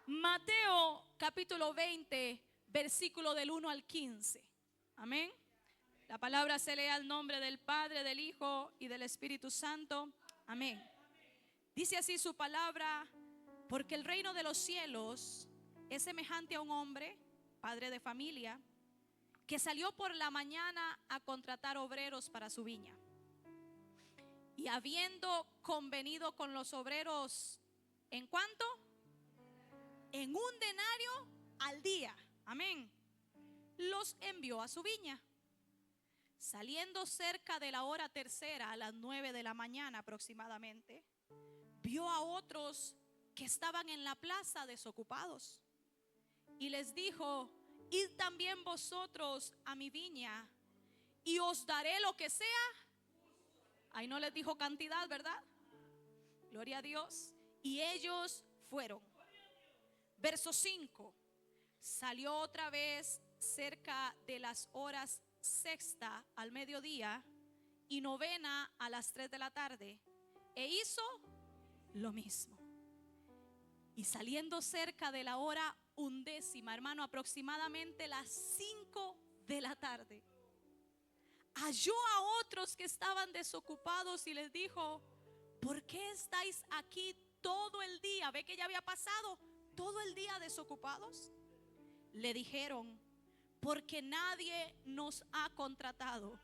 Mateo capítulo 20, versículo del 1 al 15. Amén. La palabra se lee al nombre del Padre, del Hijo y del Espíritu Santo. Amén. Dice así su palabra: porque el reino de los cielos es semejante a un hombre, padre de familia, que salió por la mañana a contratar obreros para su viña. Y habiendo convenido con los obreros, ¿en cuánto? En un denario al día. Amén. Los envió a su viña. Saliendo cerca de la hora tercera, a las 9 de la mañana aproximadamente, vio a otros que estaban en la plaza desocupados, y les dijo: id también vosotros a mi viña, y os daré lo que sea. Ahí no les dijo cantidad, ¿verdad? Gloria a Dios. Y ellos fueron. Verso 5. Salió otra vez cerca de las horas sexta al mediodía y novena a las 3 de la tarde, e hizo lo mismo. Y saliendo cerca de la hora undécima, hermano, aproximadamente las 5 de la tarde, halló a otros que estaban desocupados y les dijo: ¿por qué estáis aquí todo el día? ¿Ve que ya había pasado todo el día desocupados? Le dijeron: porque nadie nos ha contratado.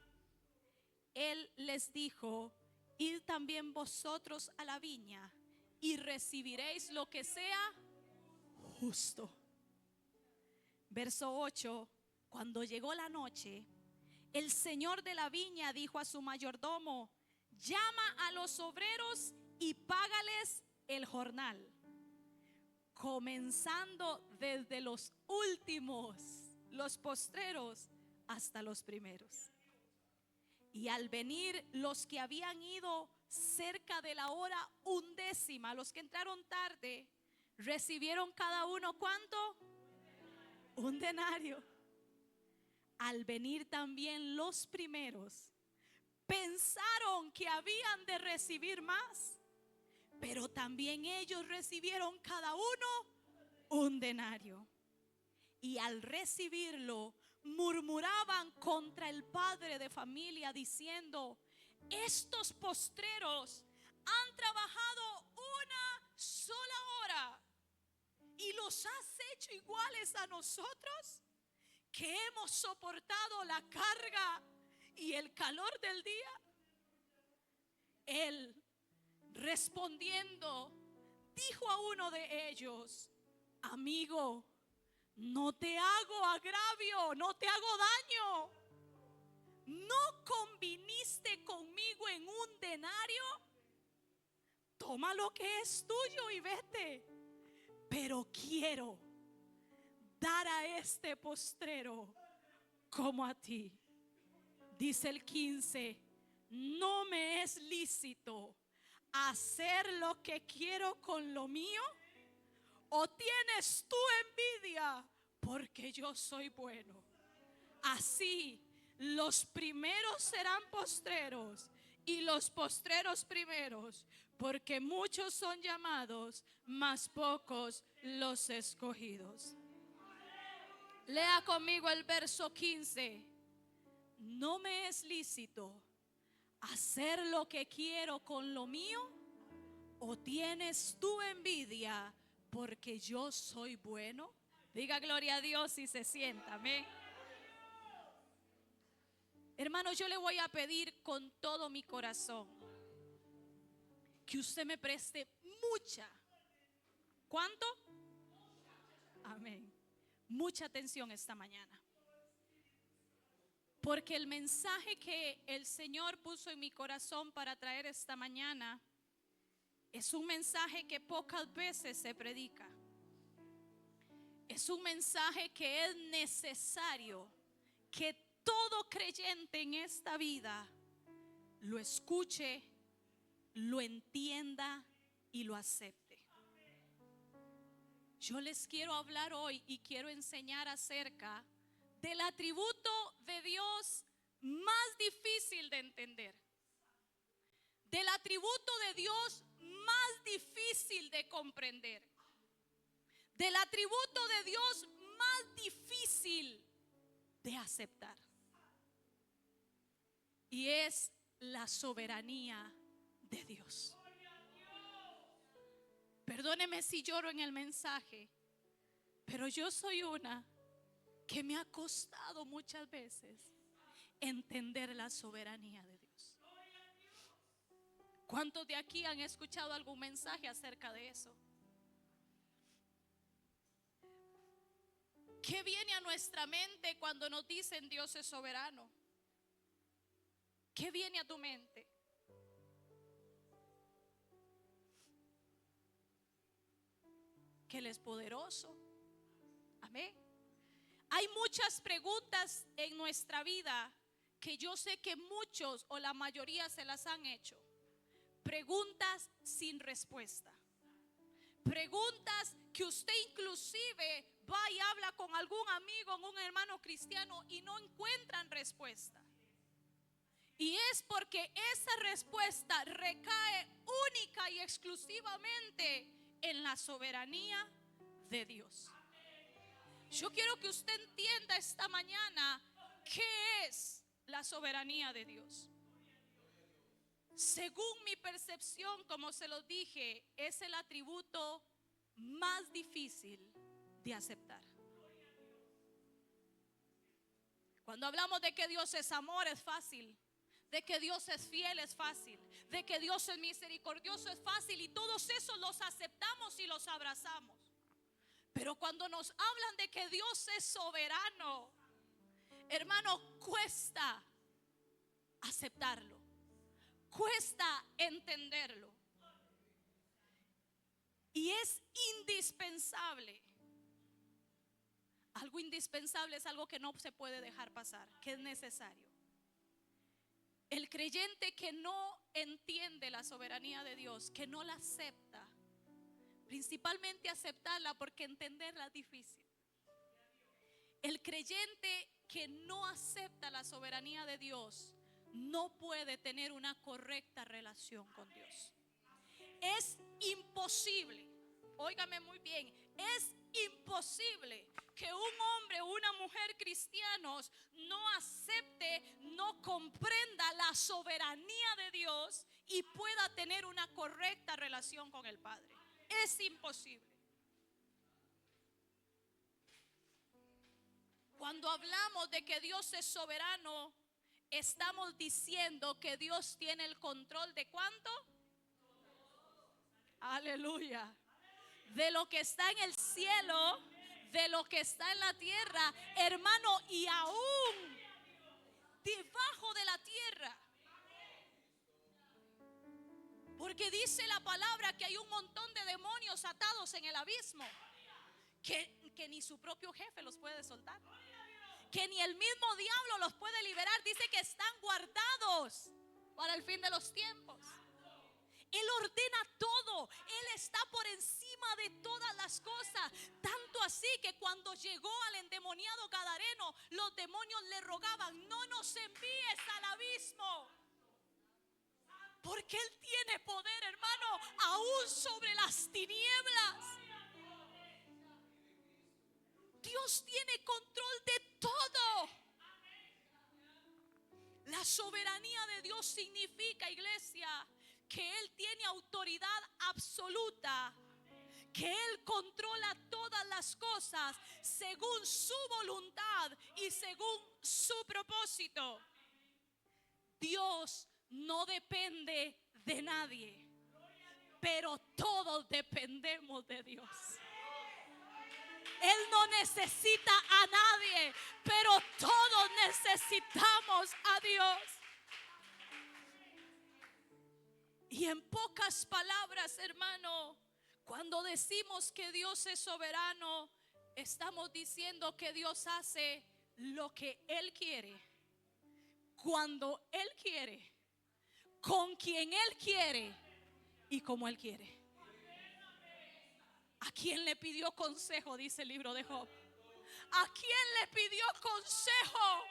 Él les dijo: id también vosotros a la viña y recibiréis lo que sea justo. Verso 8. Cuando llegó la noche, el señor de la viña dijo a su mayordomo: llama a los obreros y págales el jornal, comenzando desde los últimos, los postreros, hasta los primeros. Y al venir los que habían ido cerca de la hora undécima, los que entraron tarde, recibieron cada uno ¿cuánto? Un denario. Al venir también los primeros, pensaron que habían de recibir más, pero también ellos recibieron cada uno un denario. Y al recibirlo, murmuraban contra el padre de familia, diciendo: estos postreros han trabajado una sola hora y los has hecho iguales a nosotros, que hemos soportado la carga y el calor del día. Él, respondiendo, dijo a uno de ellos: amigo, no te hago agravio, no te hago daño. ¿No conviniste conmigo en un denario? Toma lo que es tuyo y vete. Pero quiero dar a este postrero como a ti. Dice el 15: no me es lícito hacer lo que quiero con lo mío. ¿O tienes tú envidia porque yo soy bueno? Así los primeros serán postreros y los postreros primeros, porque muchos son llamados, mas pocos los escogidos. Lea conmigo el verso 15. No me es lícito hacer lo que quiero con lo mío. ¿O tienes tú envidia porque yo soy bueno? Diga gloria a Dios y se sienta. Amén. Hermano, yo le voy a pedir con todo mi corazón que usted me preste mucha. ¿Cuánto? Amén. Mucha atención esta mañana. Porque el mensaje que el Señor puso en mi corazón para traer esta mañana es un mensaje que pocas veces se predica. Es un mensaje que es necesario que todo creyente en esta vida lo escuche, lo entienda y lo acepte. Yo les quiero hablar hoy y quiero enseñar acerca del atributo de Dios más difícil de entender, del atributo de Dios más difícil de comprender, del atributo de Dios más difícil de aceptar. Y es la soberanía de Dios. Perdóneme si lloro en el mensaje, pero yo soy una que me ha costado muchas veces entender la soberanía de Dios. ¿Cuántos de aquí han escuchado algún mensaje acerca de eso? ¿Qué viene a nuestra mente cuando nos dicen Dios es soberano? ¿Qué viene a tu mente? Que Él es poderoso. Amén. Hay muchas preguntas en nuestra vida que yo sé que muchos o la mayoría se las han hecho. Preguntas sin respuesta. Preguntas que usted inclusive va y habla con algún amigo, un hermano cristiano y no encuentran respuesta. Y es porque esa respuesta recae única y exclusivamente en la soberanía de Dios. Yo quiero que usted entienda esta mañana qué es la soberanía de Dios. Según mi percepción, como se lo dije, es el atributo más difícil de aceptar. Cuando hablamos de que Dios es amor, es fácil. De que Dios es fiel, es fácil. De que Dios es misericordioso, es fácil. Y todos esos los aceptamos y los abrazamos. Pero cuando nos hablan de que Dios es soberano, hermano, cuesta aceptarlo. Cuesta entenderlo. Y es indispensable. Algo indispensable es algo que no se puede dejar pasar, que es necesario. El creyente que no entiende la soberanía de Dios, que no la acepta, principalmente aceptarla porque entenderla es difícil. El creyente que no acepta la soberanía de Dios no puede tener una correcta relación con Dios. Es imposible, óigame muy bien, es imposible que un hombre o una mujer cristianos no acepte, no comprenda la soberanía de Dios y pueda tener una correcta relación con el Padre. Es imposible. Cuando hablamos de que Dios es soberano, estamos diciendo que Dios tiene el control de ¿cuánto? Aleluya. De lo que está en el cielo, de lo que está en la tierra, hermano, y aún debajo de la tierra. Porque dice la palabra que hay un montón de demonios atados en el abismo, que ni su propio jefe los puede soltar, que ni el mismo diablo los puede liberar. Dice que están guardados para el fin de los tiempos. Él ordena todo. Él está por encima de todas las cosas. Tanto así que cuando llegó al endemoniado gadareno, los demonios le rogaban: no nos envíes al abismo, porque Él tiene poder, hermano, aún sobre las tinieblas. Dios tiene control de todo. La soberanía de Dios significa, iglesia, que Él tiene autoridad absoluta, que Él controla todas las cosas según su voluntad y según su propósito. Dios no depende de nadie, pero todos dependemos de Dios. Él no necesita a nadie, pero todos necesitamos a Dios. Y en pocas palabras, hermano, cuando decimos que Dios es soberano, estamos diciendo que Dios hace lo que Él quiere, cuando Él quiere, con quien Él quiere y como Él quiere. ¿A quién le pidió consejo? Dice el libro de Job. ¿A quién le pidió consejo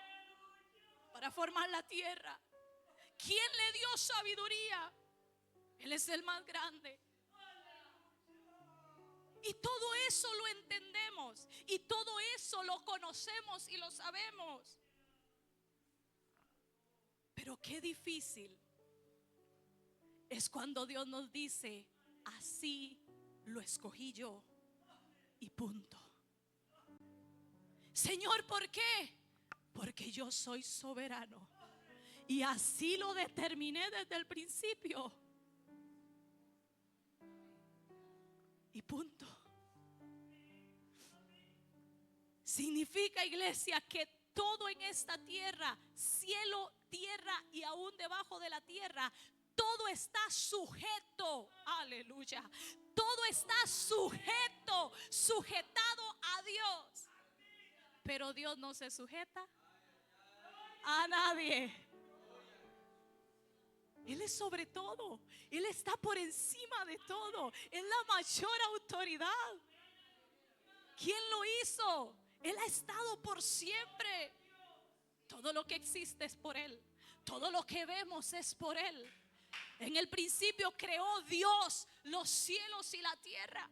para formar la tierra? ¿Quién le dio sabiduría? Él es el más grande. Y todo eso lo entendemos. Y todo eso lo conocemos y lo sabemos. Pero qué difícil es cuando Dios nos dice: así lo escogí yo. Y punto. Señor, ¿por qué? Porque yo soy soberano. Y así lo determiné desde el principio. Y punto. Significa, iglesia, que todo en esta tierra, cielo, tierra y aún debajo de la tierra, todo está sujeto, aleluya, todo está sujeto, sujetado a Dios. Pero Dios no se sujeta a nadie. Él es sobre todo. Él está por encima de todo. Es la mayor autoridad. ¿Quién lo hizo? Él ha estado por siempre. Todo lo que existe es por Él. Todo lo que vemos es por Él. En el principio creó Dios los cielos y la tierra.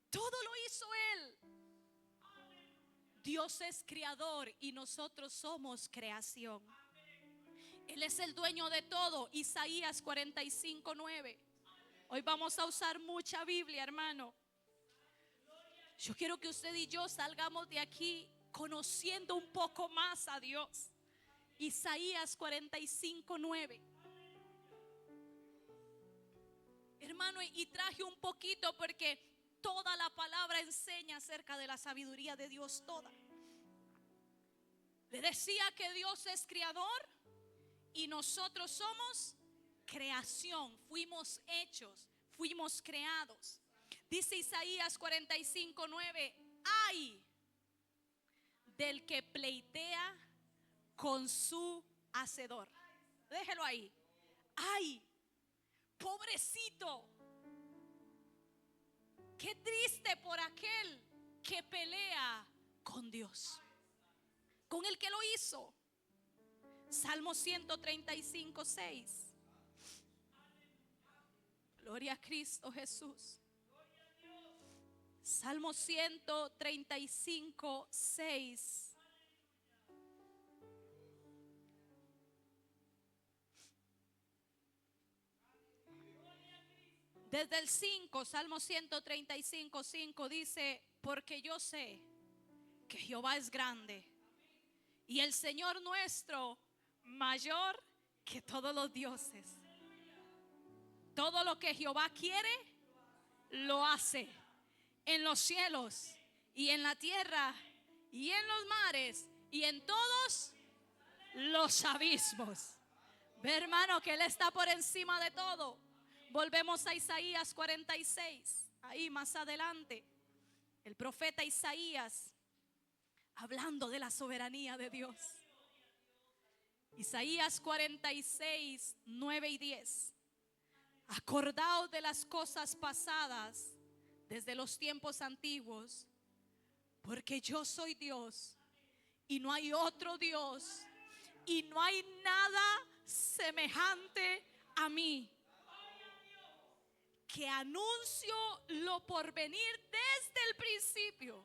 Todo lo hizo Él. Dios es creador y nosotros somos creación. Él es el dueño de todo. Isaías 45:9. Hoy vamos a usar mucha Biblia, hermano. Yo quiero que usted y yo salgamos de aquí conociendo un poco más a Dios. Isaías 45:9. Hermano, y traje un poquito porque toda la palabra enseña acerca de la sabiduría de Dios, toda. Le decía que Dios es creador y nosotros somos creación. Fuimos hechos, fuimos creados. Dice Isaías 45:9: ay del que pleitea con su hacedor. Déjelo ahí. Ay, pobrecito. Qué triste por aquel que pelea con Dios, con el que lo hizo. Salmo 135:6. Gloria a Cristo Jesús. Salmo 135:6. Desde el 5, Salmo 135:5 dice: porque yo sé que Jehová es grande y el Señor nuestro mayor que todos los dioses. Todo lo que Jehová quiere, lo hace. En los cielos y en la tierra y en los mares y en todos los abismos. Ve, hermano, que Él está por encima de todo. Volvemos a Isaías 46. Ahí más adelante, el profeta Isaías hablando de la soberanía de Dios. Isaías 46, 9 y 10. Acordaos de las cosas pasadas desde los tiempos antiguos, porque yo soy Dios y no hay otro Dios y no hay nada semejante a mí, que anuncio lo por venir desde el principio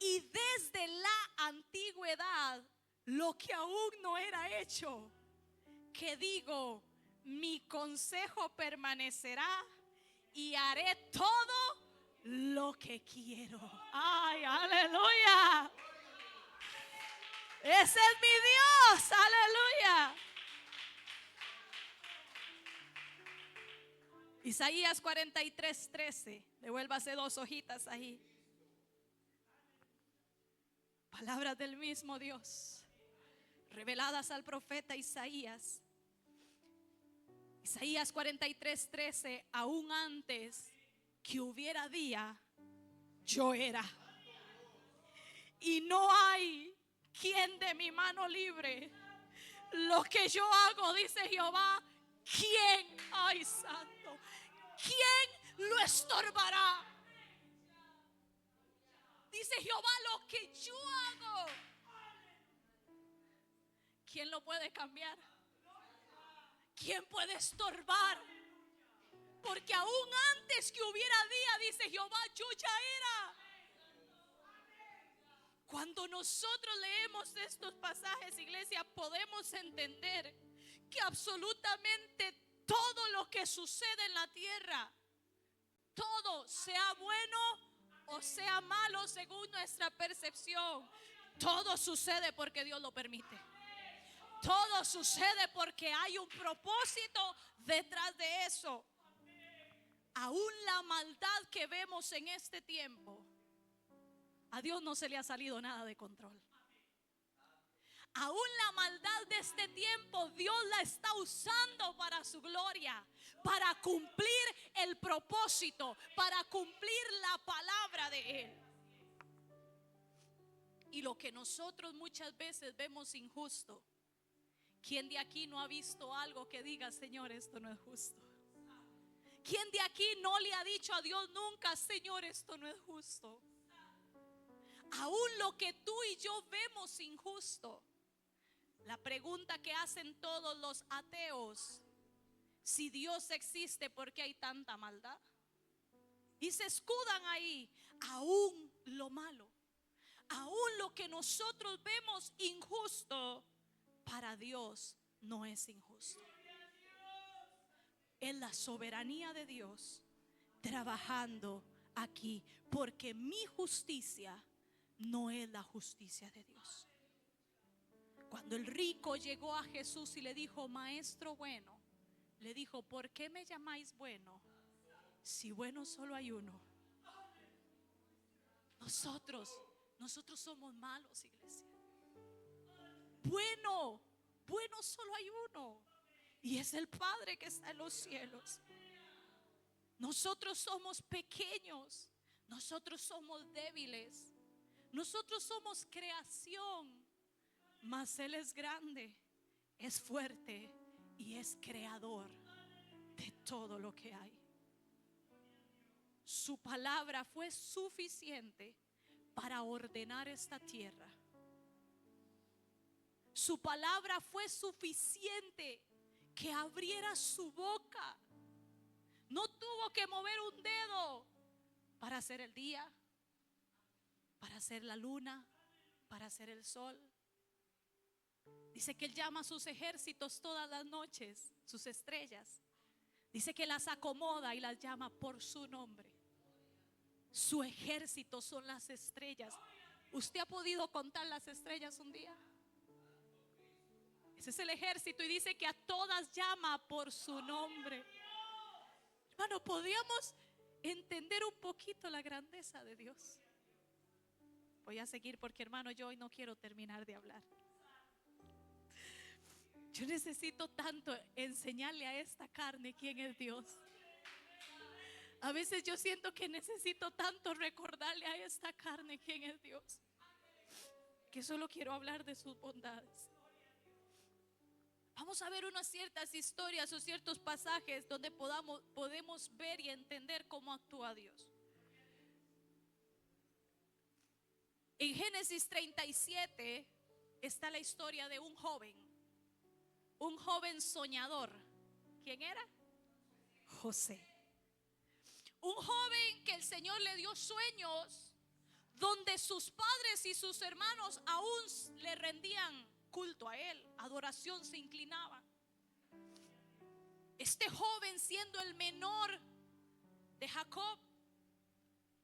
y desde la antigüedad lo que aún no era hecho, que digo, mi consejo permanecerá y haré todo lo que quiero. Ay, aleluya. Ese es mi Dios, aleluya. Isaías 43:13. Devuélvase 2 hojitas ahí. Palabras del mismo Dios, reveladas al profeta Isaías. Isaías 43:13. Aún antes que hubiera día, yo era. Y no hay quien de mi mano libre. Lo que yo hago, dice Jehová, ¿quién? Ay, santo. ¿Quién lo estorbará? Dice Jehová, lo que yo hago, ¿quién lo puede cambiar? ¿Quién puede estorbar Porque aún antes que hubiera día, dice Jehová, yo ya era. Cuando nosotros leemos estos pasajes, iglesia, podemos entender que absolutamente todo lo que sucede en la tierra, todo, sea bueno o sea malo según nuestra percepción, todo sucede porque Dios lo permite. Todo sucede porque hay un propósito detrás de eso. Aún la maldad que vemos en este tiempo, a Dios no se le ha salido nada de control. Aún la maldad de este tiempo, Dios la está usando para su gloria, para cumplir el propósito, para cumplir la palabra de Él. Y lo que nosotros muchas veces vemos injusto, ¿quién de aquí no ha visto algo que diga, Señor, esto no es justo? ¿Quién de aquí no le ha dicho a Dios nunca, Señor, esto no es justo? Aún lo que tú y yo vemos injusto, la pregunta que hacen todos los ateos: si Dios existe, ¿por qué hay tanta maldad? Y se escudan ahí. Aún lo malo, aún lo que nosotros vemos injusto, para Dios no es injusto. Es la soberanía de Dios trabajando aquí, porque mi justicia no es la justicia de Dios. Cuando el rico llegó a Jesús y le dijo, maestro bueno, le dijo, ¿por qué me llamáis bueno? Si bueno solo hay uno. Nosotros somos malos, iglesia. Bueno solo hay uno, y es el Padre que está en los cielos. Nosotros somos pequeños, nosotros somos débiles, nosotros somos creación, mas Él es grande, es fuerte y es creador de todo lo que hay. Su palabra fue suficiente para ordenar esta tierra. Su palabra fue suficiente que abriera su boca. No tuvo que mover un dedo para hacer el día, para hacer la luna, para hacer el sol. Dice que Él llama a sus ejércitos todas las noches, sus estrellas. Dice que las acomoda y las llama por su nombre. Su ejército son las estrellas. ¿Usted ha podido contar las estrellas un día? Ese es el ejército, y dice que a todas llama por su nombre. Hermano, podríamos entender un poquito la grandeza de Dios. Voy a seguir porque, hermano, yo hoy no quiero terminar de hablar. Yo necesito tanto enseñarle a esta carne quién es Dios. A veces yo siento que necesito tanto recordarle a esta carne quién es Dios, que solo quiero hablar de sus bondades. Vamos a ver unas ciertas historias o ciertos pasajes donde podemos ver y entender cómo actúa Dios. En Génesis 37 está la historia de un joven soñador. ¿Quién era? José. Un joven que el Señor le dio sueños donde sus padres y sus hermanos aún le rendían culto a él, adoración, se inclinaban. Este joven, siendo el menor de Jacob,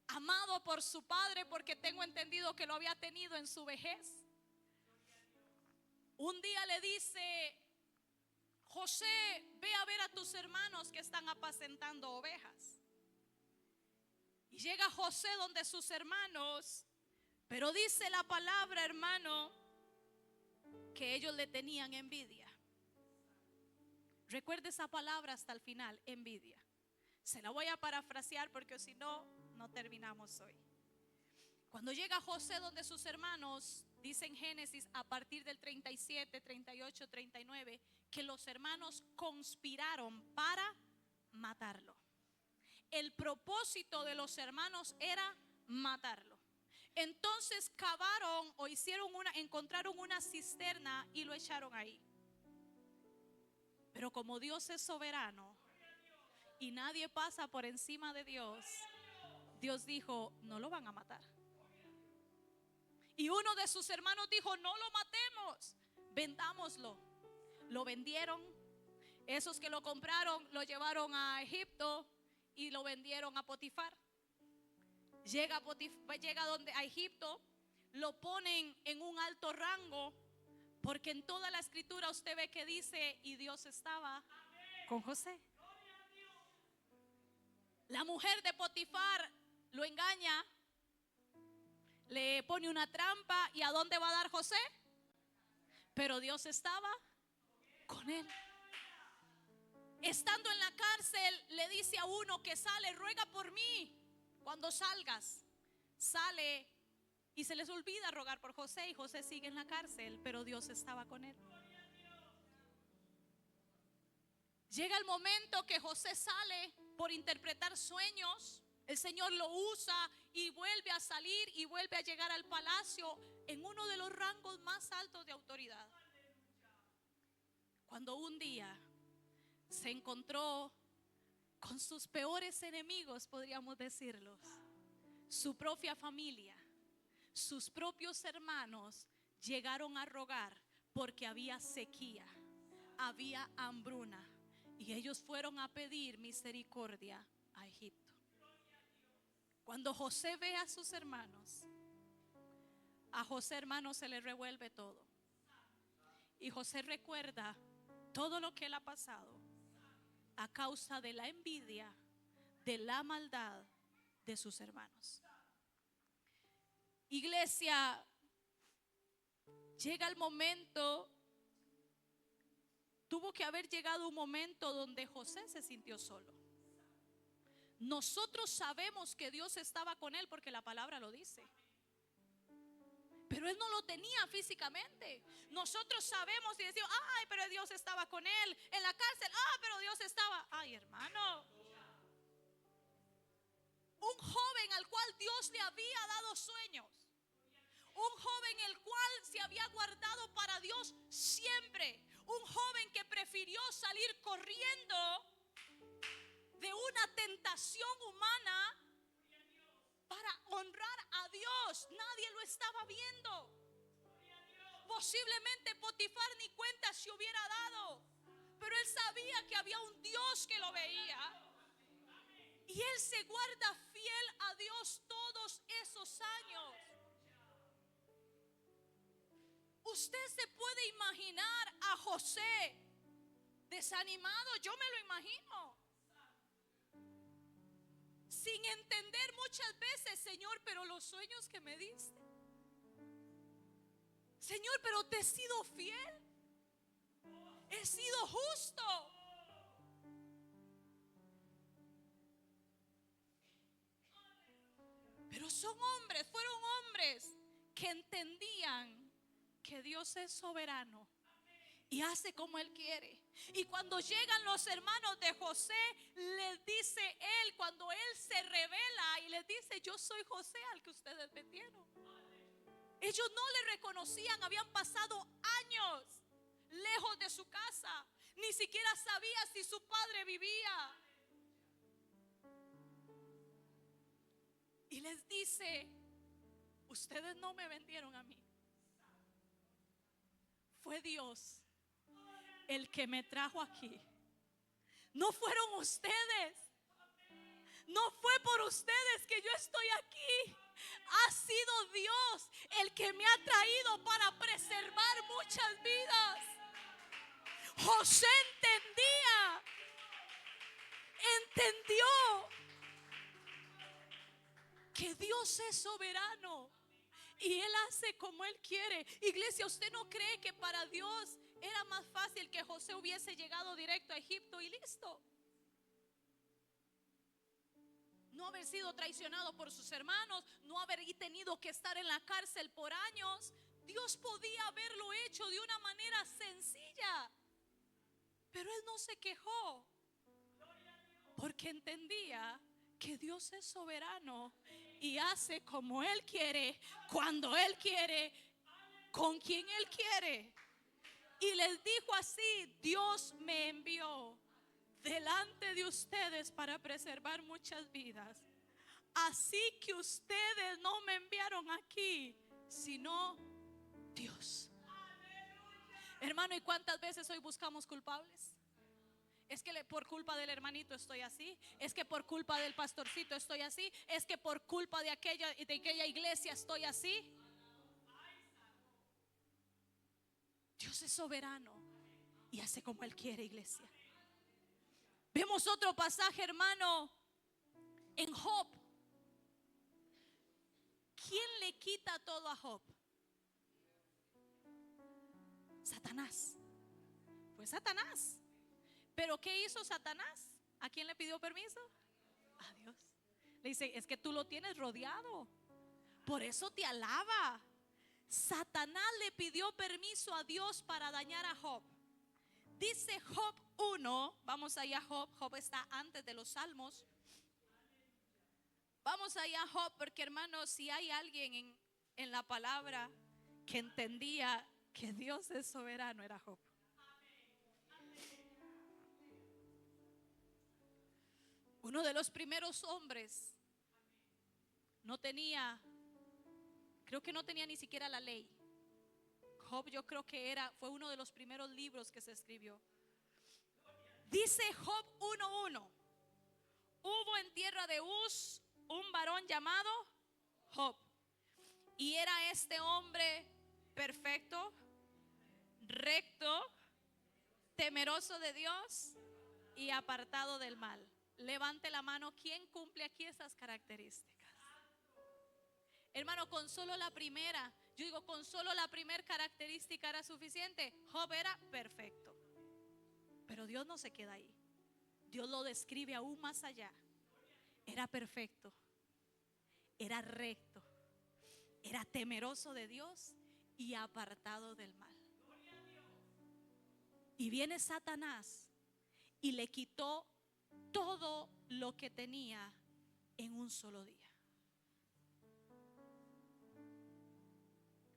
amado por su padre, porque tengo entendido que lo había tenido en su vejez, un día le dice: José, ve a ver a tus hermanos que están apacentando ovejas. Y llega José donde sus hermanos, pero dice la palabra, hermano, que ellos le tenían envidia. Recuerde esa palabra hasta el final, envidia. Se la voy a parafrasear porque si no, no terminamos hoy. Cuando llega José donde sus hermanos, dice en Génesis a partir del 37, 38, 39, que los hermanos conspiraron para matarlo. El propósito de los hermanos era matarlo. Entonces cavaron o encontraron una cisterna y lo echaron ahí. Pero como Dios es soberano y nadie pasa por encima de Dios, Dios dijo, no lo van a matar. Y uno de sus hermanos dijo, no lo matemos, vendámoslo. Lo vendieron. Esos que lo compraron lo llevaron a Egipto y lo vendieron a Potifar. Llega a Egipto, lo ponen en un alto rango, porque en toda la escritura usted ve que dice, y Dios estaba con José. La mujer de Potifar lo engaña, le pone una trampa, ¿y a dónde va a dar José? Pero Dios estaba con él. Estando en la cárcel, le dice a uno que sale, ruega por mí. Cuando salgas, sale y se les olvida rogar por José, y José sigue en la cárcel, pero Dios estaba con él. Llega el momento que José sale por interpretar sueños. El Señor lo usa y vuelve a salir y vuelve a llegar al palacio en uno de los rangos más altos de autoridad. Cuando un día se encontró con sus peores enemigos, podríamos decirlos, su propia familia, sus propios hermanos llegaron a rogar porque había sequía, había hambruna, y ellos fueron a pedir misericordia a Egipto. Cuando José ve a sus hermanos, a José, hermano, se le revuelve todo. Y José recuerda todo lo que él ha pasado a causa de la envidia, de la maldad de sus hermanos. Iglesia, llega el momento, tuvo que haber llegado un momento donde José se sintió solo. Nosotros sabemos que Dios estaba con él porque la palabra lo dice, pero él no lo tenía físicamente. Nosotros sabemos y decimos, ay, pero Dios estaba con él en la cárcel, pero Dios estaba, ay, hermano. Un joven al cual Dios le había dado sueños, un joven el cual se había guardado para Dios siempre, un joven que prefirió salir corriendo de una tentación humana para honrar a Dios. Nadie lo estaba viendo. Posiblemente Potifar ni cuenta se hubiera dado, pero él sabía que había un Dios que lo veía. Y él se guarda fiel a Dios todos esos años. Usted se puede imaginar a José desanimado, yo me lo imagino, sin entender muchas veces, Señor, pero los sueños que me diste, Señor, pero te he sido fiel, he sido justo. Pero fueron hombres que entendían que Dios es soberano y hace como Él quiere. Y cuando llegan los hermanos de José, les dice él, cuando él se revela y les dice, yo soy José al que ustedes vendieron. Ellos no le reconocían, habían pasado años lejos de su casa, ni siquiera sabía si su padre vivía. Y les dice, ustedes no me vendieron a mí, fue Dios el que me trajo aquí. No fueron ustedes, no fue por ustedes que yo estoy aquí. Ha sido Dios el que me ha traído para preservar muchas vidas. José entendió que Dios es soberano y Él hace como Él quiere. Iglesia, ¿usted no cree que para Dios era más fácil que José hubiese llegado directo a Egipto y listo? No haber sido traicionado por sus hermanos, no haber tenido que estar en la cárcel por años. Dios podía haberlo hecho de una manera sencilla, pero Él no se quejó, porque entendía que Dios es soberano y hace como Él quiere, cuando Él quiere, con quien Él quiere. Y les dijo así, Dios me envió, delante de ustedes para preservar muchas vidas. Así que ustedes no me enviaron aquí, sino Dios. Hermano, ¿y cuántas veces hoy buscamos culpables? Es que por culpa del hermanito estoy así. Es que por culpa del pastorcito estoy así. Es que por culpa de aquella iglesia estoy así. Dios es soberano y hace como Él quiere, iglesia. Vemos otro pasaje, hermano, en Job. ¿Quién le quita todo a Job? Satanás. Fue Satanás. ¿Pero qué hizo Satanás? ¿A quién le pidió permiso? A Dios. Le dice, es que tú lo tienes rodeado, por eso te alaba. Satanás le pidió permiso a Dios para dañar a Job. Dice Job 1, vamos allá a Job. Job está antes de los Salmos. Vamos allá a Job, porque hermanos, si hay alguien en la palabra que entendía que Dios es soberano, era Job. Uno de los primeros hombres no tenía, creo que no tenía ni siquiera la ley. Job, yo creo que fue uno de los primeros libros que se escribió. Dice Job 1:1: hubo en tierra de Uz un varón llamado Job, y era este hombre perfecto, recto, temeroso de Dios y apartado del mal. Levante la mano, ¿quién cumple aquí esas características? Hermano, con solo la primera, yo digo, con solo la primera característica era suficiente. Job era perfecto. Pero Dios no se queda ahí. Dios lo describe aún más allá. Era perfecto, era recto, era temeroso de Dios y apartado del mal. Y viene Satanás y le quitó todo lo que tenía en un solo día.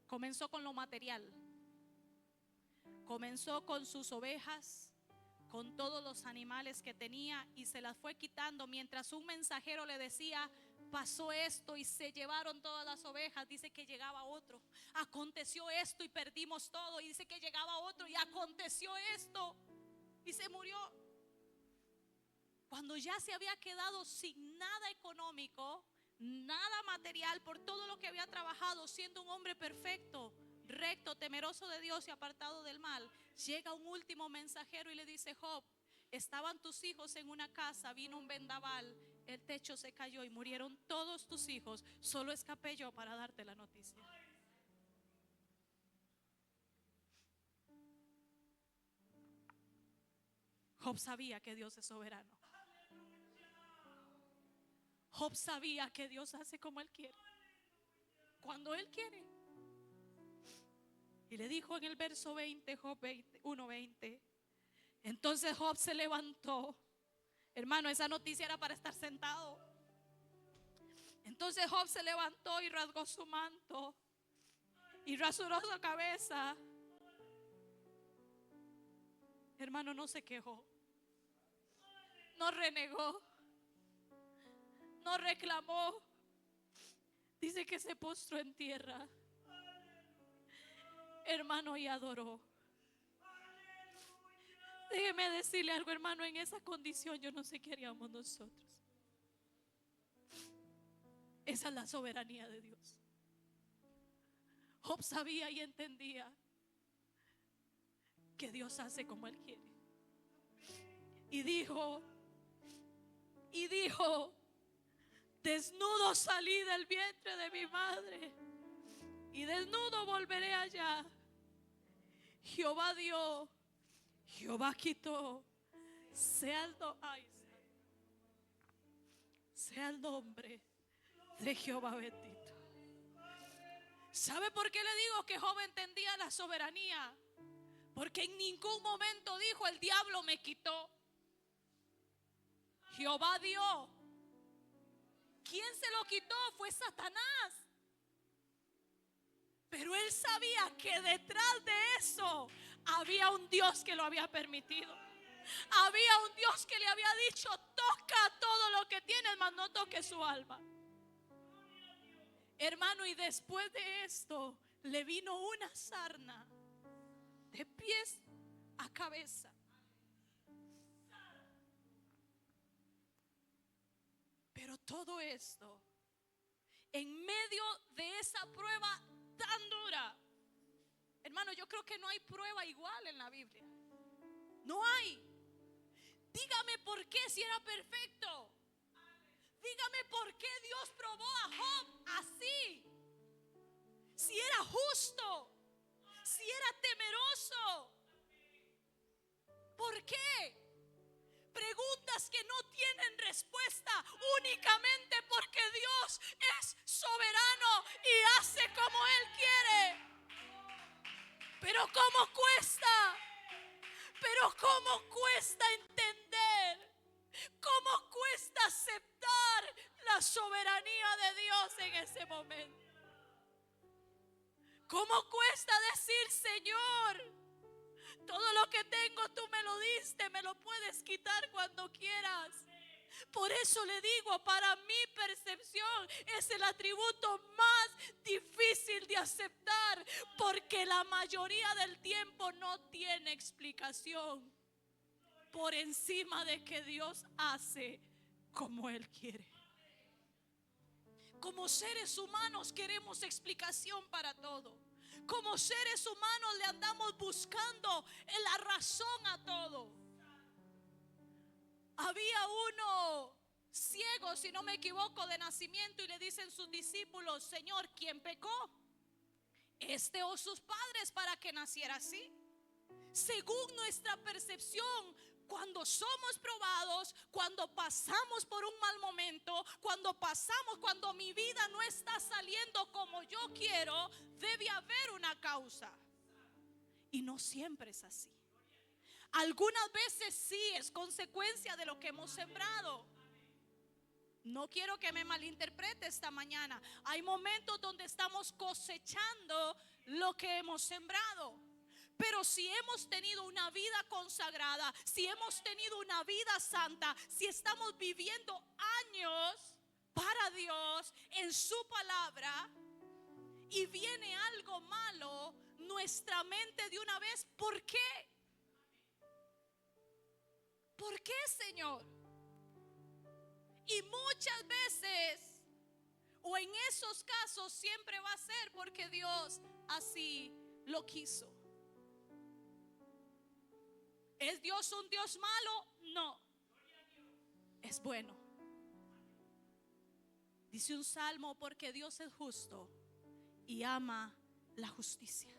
Comenzó con lo material. Comenzó con sus ovejas, con todos los animales que tenía, y se las fue quitando mientras un mensajero le decía: pasó esto y se llevaron todas las ovejas. Dice que llegaba otro: aconteció esto y perdimos todo. Y dice que llegaba otro: y aconteció esto y se murió. Cuando ya se había quedado sin nada económico, nada material, por todo lo que había trabajado, siendo un hombre perfecto, recto, temeroso de Dios y apartado del mal, llega un último mensajero y le dice: Job, estaban tus hijos en una casa, vino un vendaval, el techo se cayó y murieron todos tus hijos, solo escapé yo para darte la noticia. Job sabía que Dios es soberano. Job sabía que Dios hace como Él quiere, cuando Él quiere. Y le dijo en el verso 20, Job 1:20: entonces Job se levantó. Hermano, esa noticia era para estar sentado. Entonces Job se levantó y rasgó su manto y rasuró su cabeza. Hermano, no se quejó, no renegó, no reclamó. Dice que se postró en tierra, hermano, y adoró. Déjeme decirle algo, hermano, en esa condición yo no sé qué haríamos nosotros. Esa es la soberanía de Dios. Job sabía y entendía que Dios hace como Él quiere. Y dijo, desnudo salí del vientre de mi madre y desnudo volveré allá. Jehová dio, Jehová quitó, sea el nombre de Jehová bendito. ¿Sabe por qué le digo que Job entendía la soberanía? Porque en ningún momento dijo: el diablo me quitó. Jehová dio. ¿Quién se lo quitó? Fue Satanás. Pero él sabía que detrás de eso había un Dios que lo había permitido. Había un Dios que le había dicho: toca todo lo que tienes, mas no toque su alma. Hermano, y después de esto le vino una sarna de pies a cabeza. Pero todo esto en medio de esa prueba tan dura. Hermano, yo creo que no hay prueba igual en la Biblia. No hay. Dígame por qué, si era perfecto. Dígame por qué Dios probó a Job así. Si era justo, si era temeroso. ¿Por qué? Preguntas que no tienen respuesta, únicamente porque Dios es soberano y hace como Él quiere. Pero ¿cómo cuesta? Pero ¿cómo cuesta entender? ¿Cómo cuesta aceptar la soberanía de Dios en ese momento? ¿Cómo cuesta decir: Señor, todo lo que tengo tú me lo diste, me lo puedes quitar cuando quieras? Por eso le digo, para mi percepción es el atributo más difícil de aceptar, porque la mayoría del tiempo no tiene explicación, por encima de que Dios hace como Él quiere. Como seres humanos queremos explicación para todo. Como seres humanos le andamos buscando la razón a todo. Había uno ciego, si no me equivoco, de nacimiento, y le dicen sus discípulos: Señor, ¿quién pecó? ¿Este o sus padres para que naciera así? Según nuestra percepción, cuando somos probados, cuando pasamos por un mal momento, cuando mi vida no está saliendo como yo quiero, debe haber una causa. Y no siempre es así. Algunas veces sí es consecuencia de lo que hemos sembrado. No quiero que me malinterprete esta mañana. Hay momentos donde estamos cosechando lo que hemos sembrado. Pero si hemos tenido una vida consagrada, si hemos tenido una vida santa, si estamos viviendo años para Dios en su palabra, y viene algo malo, nuestra mente de una vez: ¿por qué? ¿Por qué, Señor? Y muchas veces, o en esos casos, siempre va a ser porque Dios así lo quiso. ¿Es Dios un Dios malo? No. Es bueno. Dice un salmo: porque Dios es justo y ama la justicia.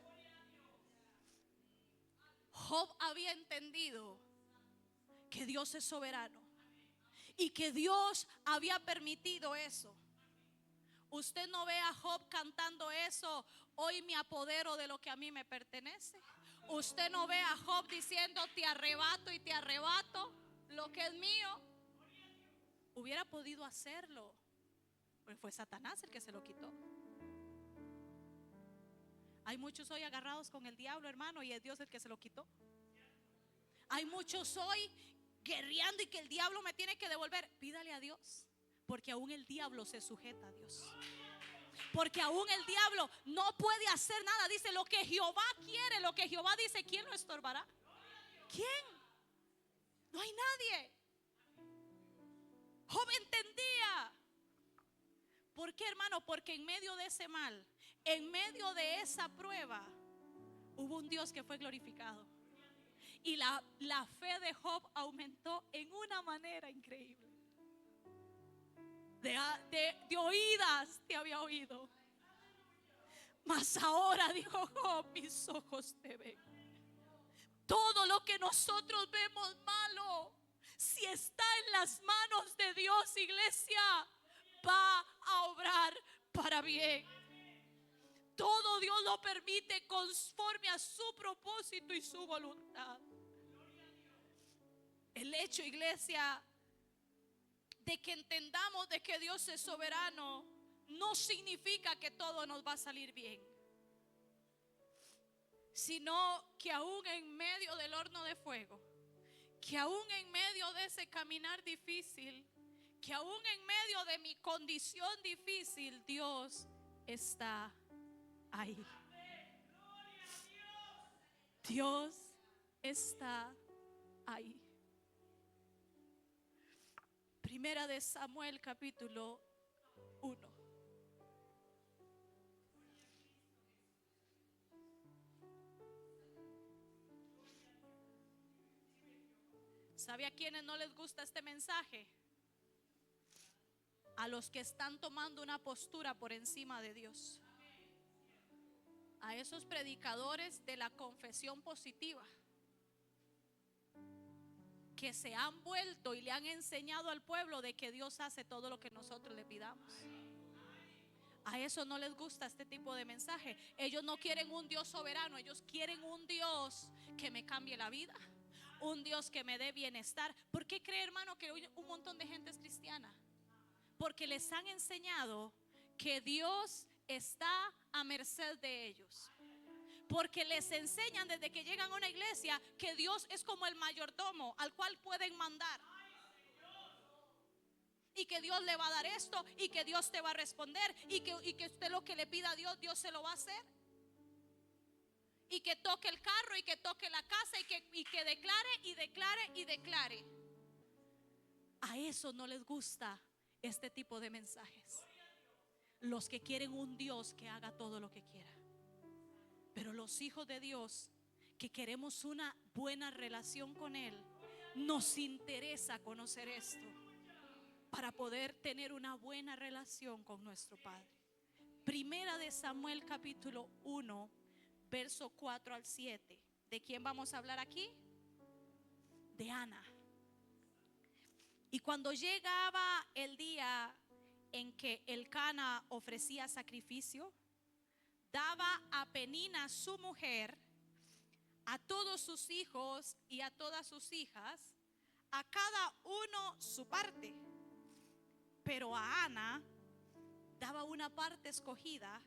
Job había entendido que Dios es soberano y que Dios había permitido eso. Usted no ve a Job cantando eso: hoy me apodero de lo que a mí me pertenece. Usted no ve a Job diciendo: te arrebato y te arrebato lo que es mío. Hubiera podido hacerlo, pero fue Satanás el que se lo quitó. Hay muchos hoy agarrados con el diablo, hermano, y es Dios el que se lo quitó. Hay muchos hoy guerreando y que el diablo me tiene que devolver. Pídale a Dios, porque aún el diablo se sujeta a Dios. Porque aún el diablo no puede hacer nada. Dice: lo que Jehová quiere, lo que Jehová dice, ¿quién lo estorbará? ¿Quién? No hay nadie. Job entendía. ¿Por qué, hermano? Porque en medio de ese mal, en medio de esa prueba, hubo un Dios que fue glorificado. Y la fe de Job aumentó en una manera increíble. De oídas te había oído, mas ahora, dijo Job, mis ojos te ven. Todo lo que nosotros vemos malo, si está en las manos de Dios, iglesia, va a obrar para bien. Todo Dios lo permite conforme a su propósito y su voluntad. El hecho, iglesia, de que entendamos de que Dios es soberano, no significa que todo nos va a salir bien, sino que aún en medio del horno de fuego, que aún en medio de ese caminar difícil, que aún en medio de mi condición difícil, Dios está ahí. Dios está ahí. Primera de Samuel, capítulo 1. ¿Sabe a quiénes no les gusta este mensaje? A los que están tomando una postura por encima de Dios. A esos predicadores de la confesión positiva, que se han vuelto y le han enseñado al pueblo de que Dios hace todo lo que nosotros le pidamos. A eso no les gusta este tipo de mensaje. Ellos no quieren un Dios soberano, ellos quieren un Dios que me cambie la vida, un Dios que me dé bienestar. ¿Por qué cree, hermano, que hoy un montón de gente es cristiana? Porque les han enseñado que Dios está a merced de ellos. Porque les enseñan desde que llegan a una iglesia que Dios es como el mayordomo al cual pueden mandar. Y que Dios le va a dar esto, y que Dios te va a responder, y que usted lo que le pida a Dios, Dios se lo va a hacer. Y que toque el carro, y que toque la casa, y que declare y declare y declare. A eso no les gusta este tipo de mensajes. Los que quieren un Dios que haga todo lo que quiera. Pero los hijos de Dios que queremos una buena relación con Él, nos interesa conocer esto para poder tener una buena relación con nuestro Padre. Primera de Samuel, capítulo 1, verso 4 al 7. ¿De quién vamos a hablar aquí? De Ana. Y cuando llegaba el día en que Elcana ofrecía sacrificio, daba a Penina su mujer, a todos sus hijos y a todas sus hijas, a cada uno su parte. Pero a Ana daba una parte escogida,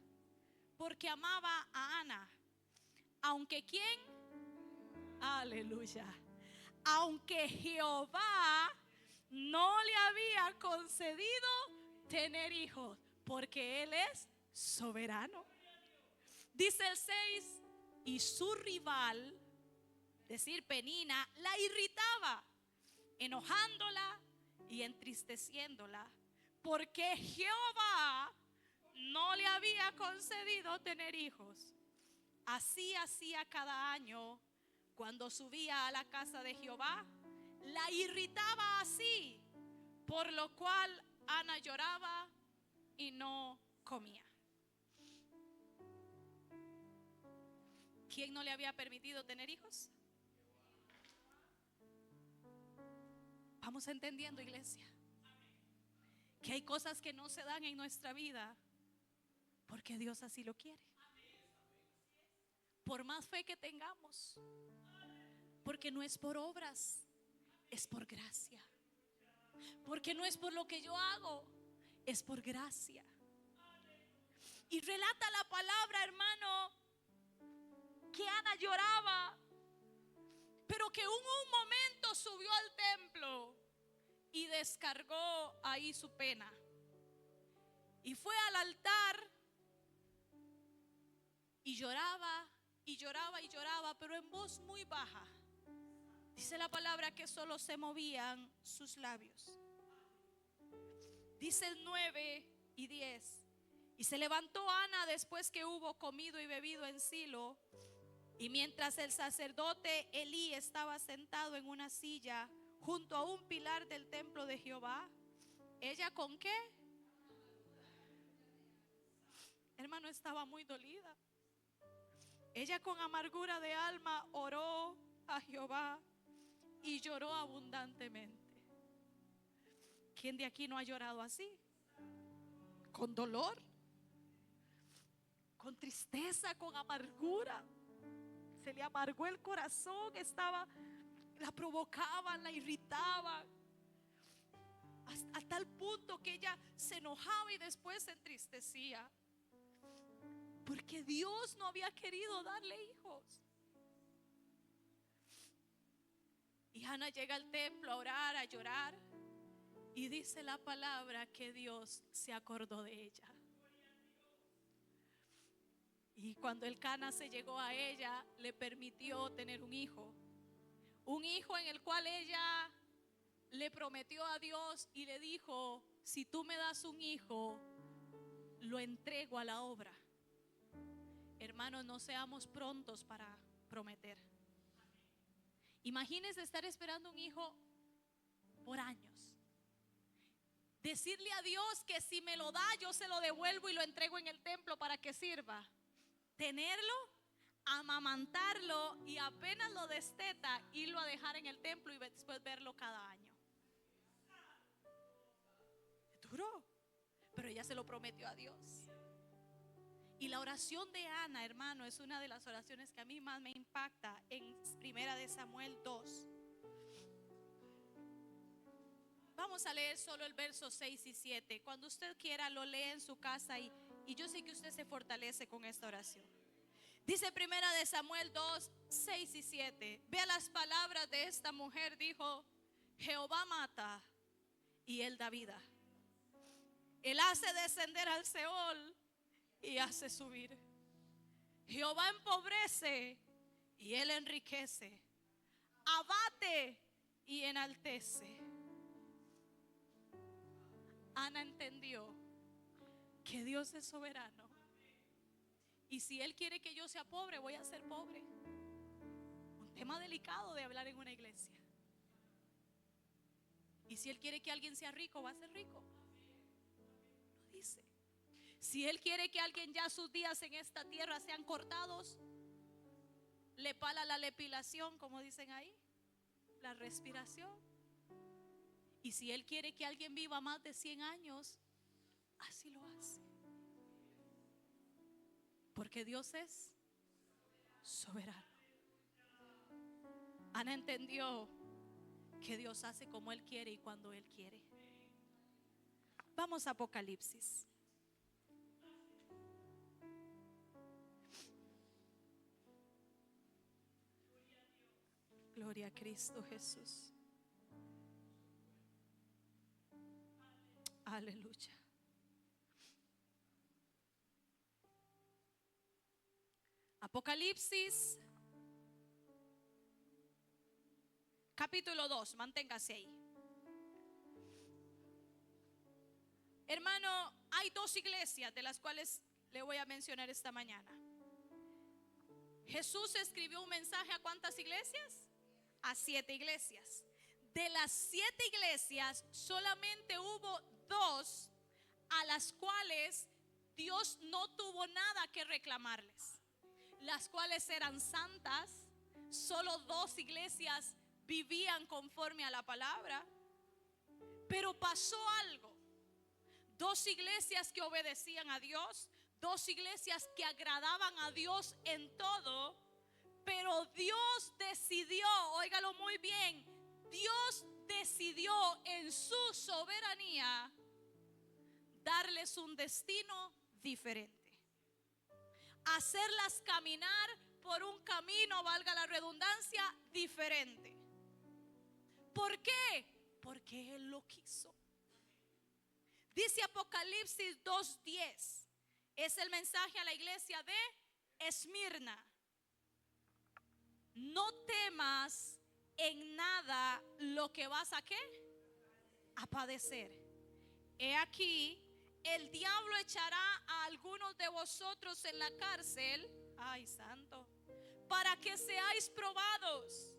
porque amaba a Ana. Aunque ¿quién? Aleluya. Aunque Jehová no le había concedido tener hijos, porque Él es soberano. Dice el 6, y su rival, decir Penina, la irritaba, enojándola y entristeciéndola, porque Jehová no le había concedido tener hijos. Así hacía cada año cuando subía a la casa de Jehová, la irritaba así, por lo cual Ana lloraba y no comía. ¿Quién no le había permitido tener hijos? Vamos entendiendo, iglesia, que hay cosas que no se dan en nuestra vida porque Dios así lo quiere. Por más fe que tengamos, porque no es por obras, es por gracia. Porque no es por lo que yo hago, es por gracia. Y relata la palabra, hermano, que Ana lloraba, pero que en un momento subió al templo y descargó ahí su pena. Y fue al altar y lloraba y lloraba y lloraba, pero en voz muy baja. Dice la palabra que solo se movían sus labios. Dice el 9 y 10. Y se levantó Ana después que hubo comido y bebido en Silo. Y mientras el sacerdote Elí estaba sentado en una silla junto a un pilar del templo de Jehová, ¿ella con qué? Hermano, estaba muy dolida. Ella con amargura de alma oró a Jehová y lloró abundantemente. ¿Quién de aquí no ha llorado así? Con dolor, con tristeza, con amargura. Se le amargó el corazón, la provocaban, la irritaban, hasta tal punto que ella se enojaba y después se entristecía, porque Dios no había querido darle hijos. Y Ana llega al templo a orar, a llorar. Y dice la palabra que Dios se acordó de ella. Y cuando el Cana se llegó a ella, le permitió tener un hijo. Un hijo en el cual ella le prometió a Dios y le dijo: si tú me das un hijo, lo entrego a la obra. Hermanos, no seamos prontos para prometer. Imagínense estar esperando un hijo por años. Decirle a Dios que si me lo da, yo se lo devuelvo y lo entrego en el templo para que sirva. Tenerlo, amamantarlo y apenas lo desteta, irlo a dejar en el templo y después verlo cada año. Es duro, pero ella se lo prometió a Dios. Y la oración de Ana, hermano, es una de las oraciones que a mí más me impacta en 1 de Samuel 2. Vamos a leer solo el verso 6 y 7. Cuando usted quiera lo lee en su casa y yo sé que usted se fortalece con esta oración. Dice 1 de Samuel 2, 6 y 7. Vea las palabras de esta mujer. Dijo: Jehová mata y él da vida. Él hace descender al Seol y hace subir. Jehová empobrece y él enriquece. Abate y enaltece. Ana entendió que Dios es soberano. Y si Él quiere que yo sea pobre, voy a ser pobre. Un tema delicado de hablar en una iglesia. Y si Él quiere que alguien sea rico, va a ser rico. Lo dice. Si Él quiere que alguien ya sus días en esta tierra sean cortados, le pala la depilación, como dicen ahí, la respiración. Y si Él quiere que alguien viva más de 100 años, así lo hace. Porque Dios es soberano. Ana entendió que Dios hace como Él quiere y cuando Él quiere. Vamos a Apocalipsis. Gloria a Cristo Jesús. Aleluya. Apocalipsis capítulo 2, manténgase ahí. Hermano, hay dos iglesias de las cuales le voy a mencionar esta mañana. Jesús escribió un mensaje ¿a cuántas iglesias? A 7 iglesias. De las 7 iglesias solamente hubo 2 a las cuales Dios no tuvo nada que reclamarles, las cuales eran santas. Solo 2 iglesias vivían conforme a la palabra. Pero pasó algo. 2 iglesias que obedecían a Dios, 2 iglesias que agradaban a Dios en todo. Pero Dios decidió, óigalo muy bien, Dios decidió en su soberanía darles un destino diferente, hacerlas caminar por un camino, valga la redundancia, diferente. ¿Por qué? Porque Él lo quiso. Dice Apocalipsis 2:10, es el mensaje a la iglesia de Esmirna: no temas en nada lo que vas a ¿qué? A padecer. He aquí, el diablo echará a algunos de vosotros en la cárcel, ay santo, para que seáis probados,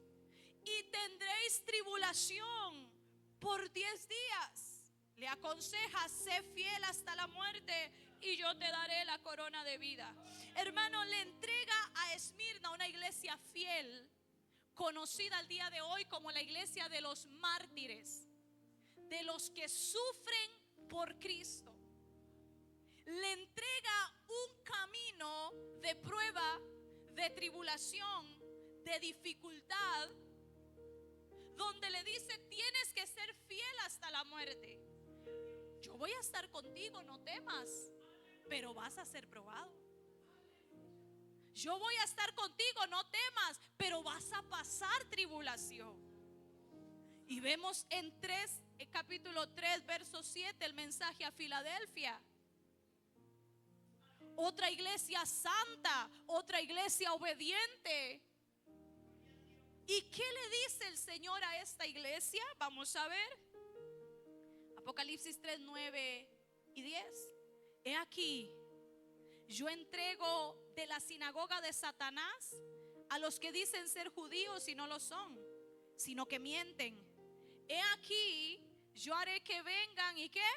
y tendréis tribulación por 10 días. Le aconseja: sé fiel hasta la muerte y yo te daré la corona de vida. Hermano, le entrega a Esmirna, una iglesia fiel, conocida al día de hoy como la iglesia de los mártires, de los que sufren por Cristo. Le entrega un camino de prueba, de tribulación, de dificultad, donde le dice: tienes que ser fiel hasta la muerte. Yo voy a estar contigo, no temas, pero vas a ser probado. Yo voy a estar contigo, no temas, pero vas a pasar tribulación. Y vemos en capítulo 3, verso 7, el mensaje a Filadelfia. Otra iglesia santa, otra iglesia obediente. ¿Y qué le dice el Señor a esta iglesia? Vamos a ver. Apocalipsis 3, 9 y 10. He aquí, yo entrego de la sinagoga de Satanás a los que dicen ser judíos y no lo son, sino que mienten. He aquí, yo haré que vengan y ¿qué?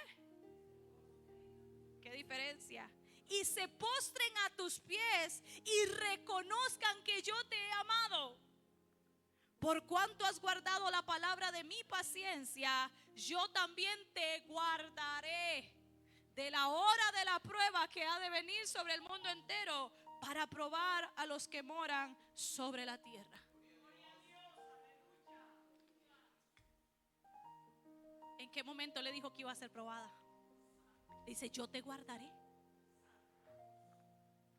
¿Qué diferencia? Y se postren a tus pies y reconozcan que yo te he amado. Por cuanto has guardado la palabra de mi paciencia, yo también te guardaré de la hora de la prueba que ha de venir sobre el mundo entero, para probar a los que moran sobre la tierra. ¿En qué momento le dijo que iba a ser probada? Dice, yo te guardaré.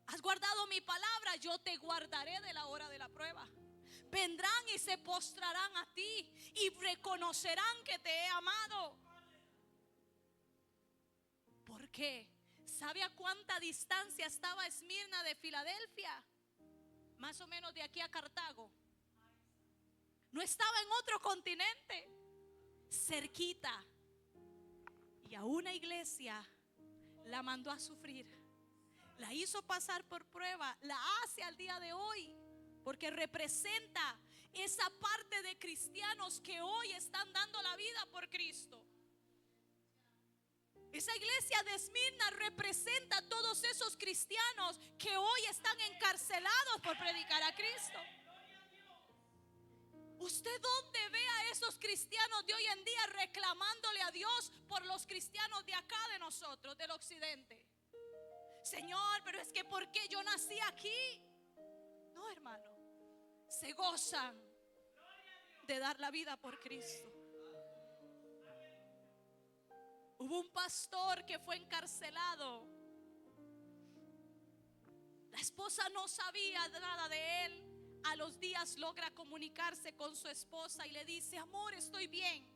Has guardado mi palabra, yo te guardaré de la hora de la prueba. Vendrán y se postrarán a ti y reconocerán que te he amado. ¿Por qué? ¿Sabe a cuánta distancia estaba Esmirna de Filadelfia? Más o menos de aquí a Cartago. No estaba en otro continente, cerquita. Y a una iglesia la mandó a sufrir, la hizo pasar por prueba, la hace al día de hoy, porque representa esa parte de cristianos que hoy están dando la vida por Cristo. Esa iglesia de Esmirna representa a todos esos cristianos que hoy están encarcelados por predicar a Cristo. ¿Usted dónde ve a esos cristianos de hoy en día reclamándole a Dios por los cristianos de acá de nosotros, del occidente? Señor, pero es que ¿por qué yo nací aquí? No, hermano, se gozan de dar la vida por Cristo. Hubo un pastor que fue encarcelado. La esposa no sabía nada de él. A los días logra comunicarse con su esposa y le dice: amor, estoy bien.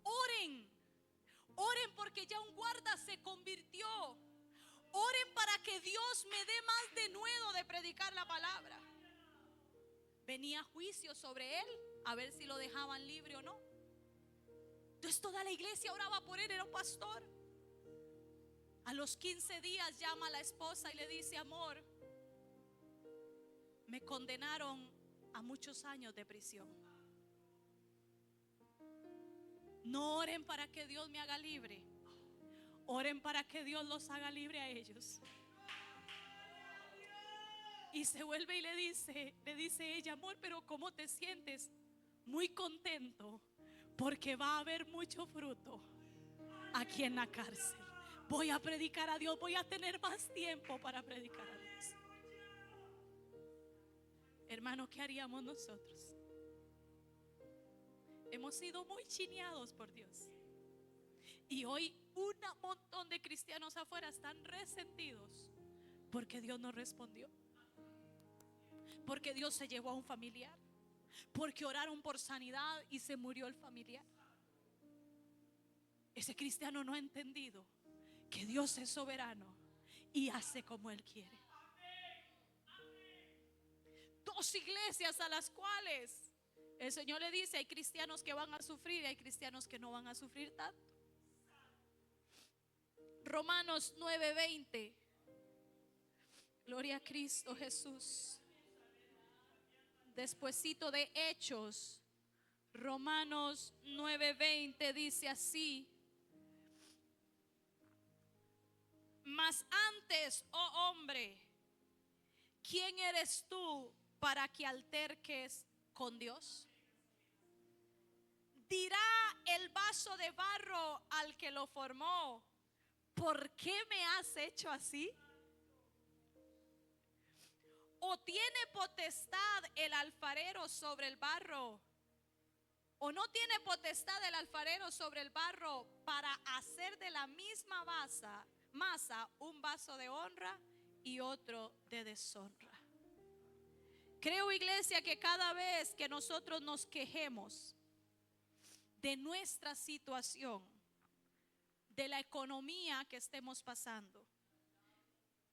Oren, oren porque ya un guarda se convirtió. Oren para que Dios me dé más denuedo de predicar la palabra. Venía juicio sobre él, a ver si lo dejaban libre o no. Entonces toda la iglesia oraba por él, era un pastor. A los 15 días llama a la esposa y le dice: amor, me condenaron a muchos años de prisión. No oren para que Dios me haga libre, oren para que Dios los haga libre a ellos. Y se vuelve y le dice ella: amor, pero ¿cómo te sientes? Muy contento, porque va a haber mucho fruto aquí en la cárcel. Voy a predicar a Dios, voy a tener más tiempo para predicar a Dios. Hermano, ¿qué haríamos nosotros? Hemos sido muy chineados por Dios. Y hoy un montón de cristianos afuera están resentidos porque Dios no respondió, porque Dios se llevó a un familiar, porque oraron por sanidad y se murió el familiar. Ese cristiano no ha entendido que Dios es soberano y hace como Él quiere. Dos iglesias a las cuales el Señor le dice: hay cristianos que van a sufrir y hay cristianos que no van a sufrir tanto. Romanos 9:20. Gloria a Cristo Jesús. Despuesito de Hechos, Romanos 9:20 dice así: mas antes, oh hombre, ¿quién eres tú para que alterques con Dios? Dirá el vaso de barro al que lo formó: ¿por qué me has hecho así? ¿O tiene potestad el alfarero sobre el barro? ¿O no tiene potestad el alfarero sobre el barro para hacer de la misma masa un vaso de honra y otro de deshonra? Creo, iglesia, que cada vez que nosotros nos quejemos, de nuestra situación, de la economía que estemos pasando,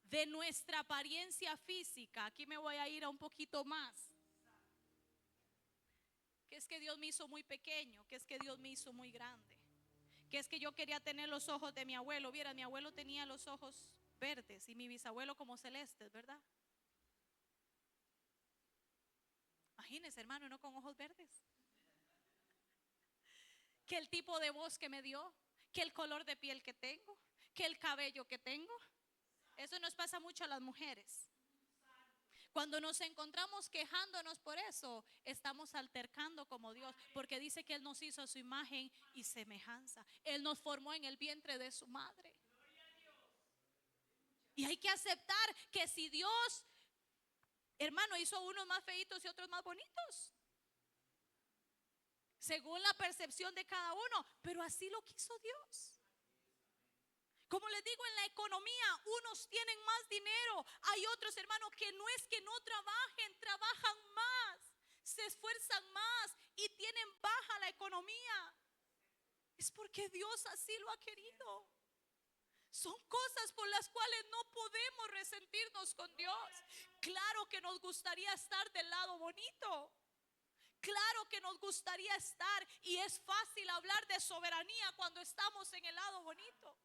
de nuestra apariencia física. Aquí me voy a ir a un poquito más. Que es que Dios me hizo muy pequeño, que es que Dios me hizo muy grande, que es que yo quería tener los ojos de mi abuelo. Vieran, mi abuelo tenía los ojos verdes y mi bisabuelo como celestes, ¿verdad? Imagínense, hermano, uno con ojos verdes. Que el tipo de voz que me dio, que el color de piel que tengo, que el cabello que tengo. Eso nos pasa mucho a las mujeres. Cuando nos encontramos quejándonos por eso, estamos altercando como Dios, porque dice que Él nos hizo a su imagen y semejanza. Él nos formó en el vientre de su madre. Y hay que aceptar que si Dios, hermano, hizo unos más feitos y otros más bonitos, según la percepción de cada uno, pero así lo quiso Dios. Como les digo, en la economía, unos tienen más dinero. Hay otros, hermanos, que no es que no trabajen, trabajan más, se esfuerzan más y tienen baja la economía. Es porque Dios así lo ha querido. Son cosas por las cuales no podemos resentirnos con Dios. Claro que nos gustaría estar del lado bonito. Claro que nos gustaría estar, y es fácil hablar de soberanía cuando estamos en el lado bonito.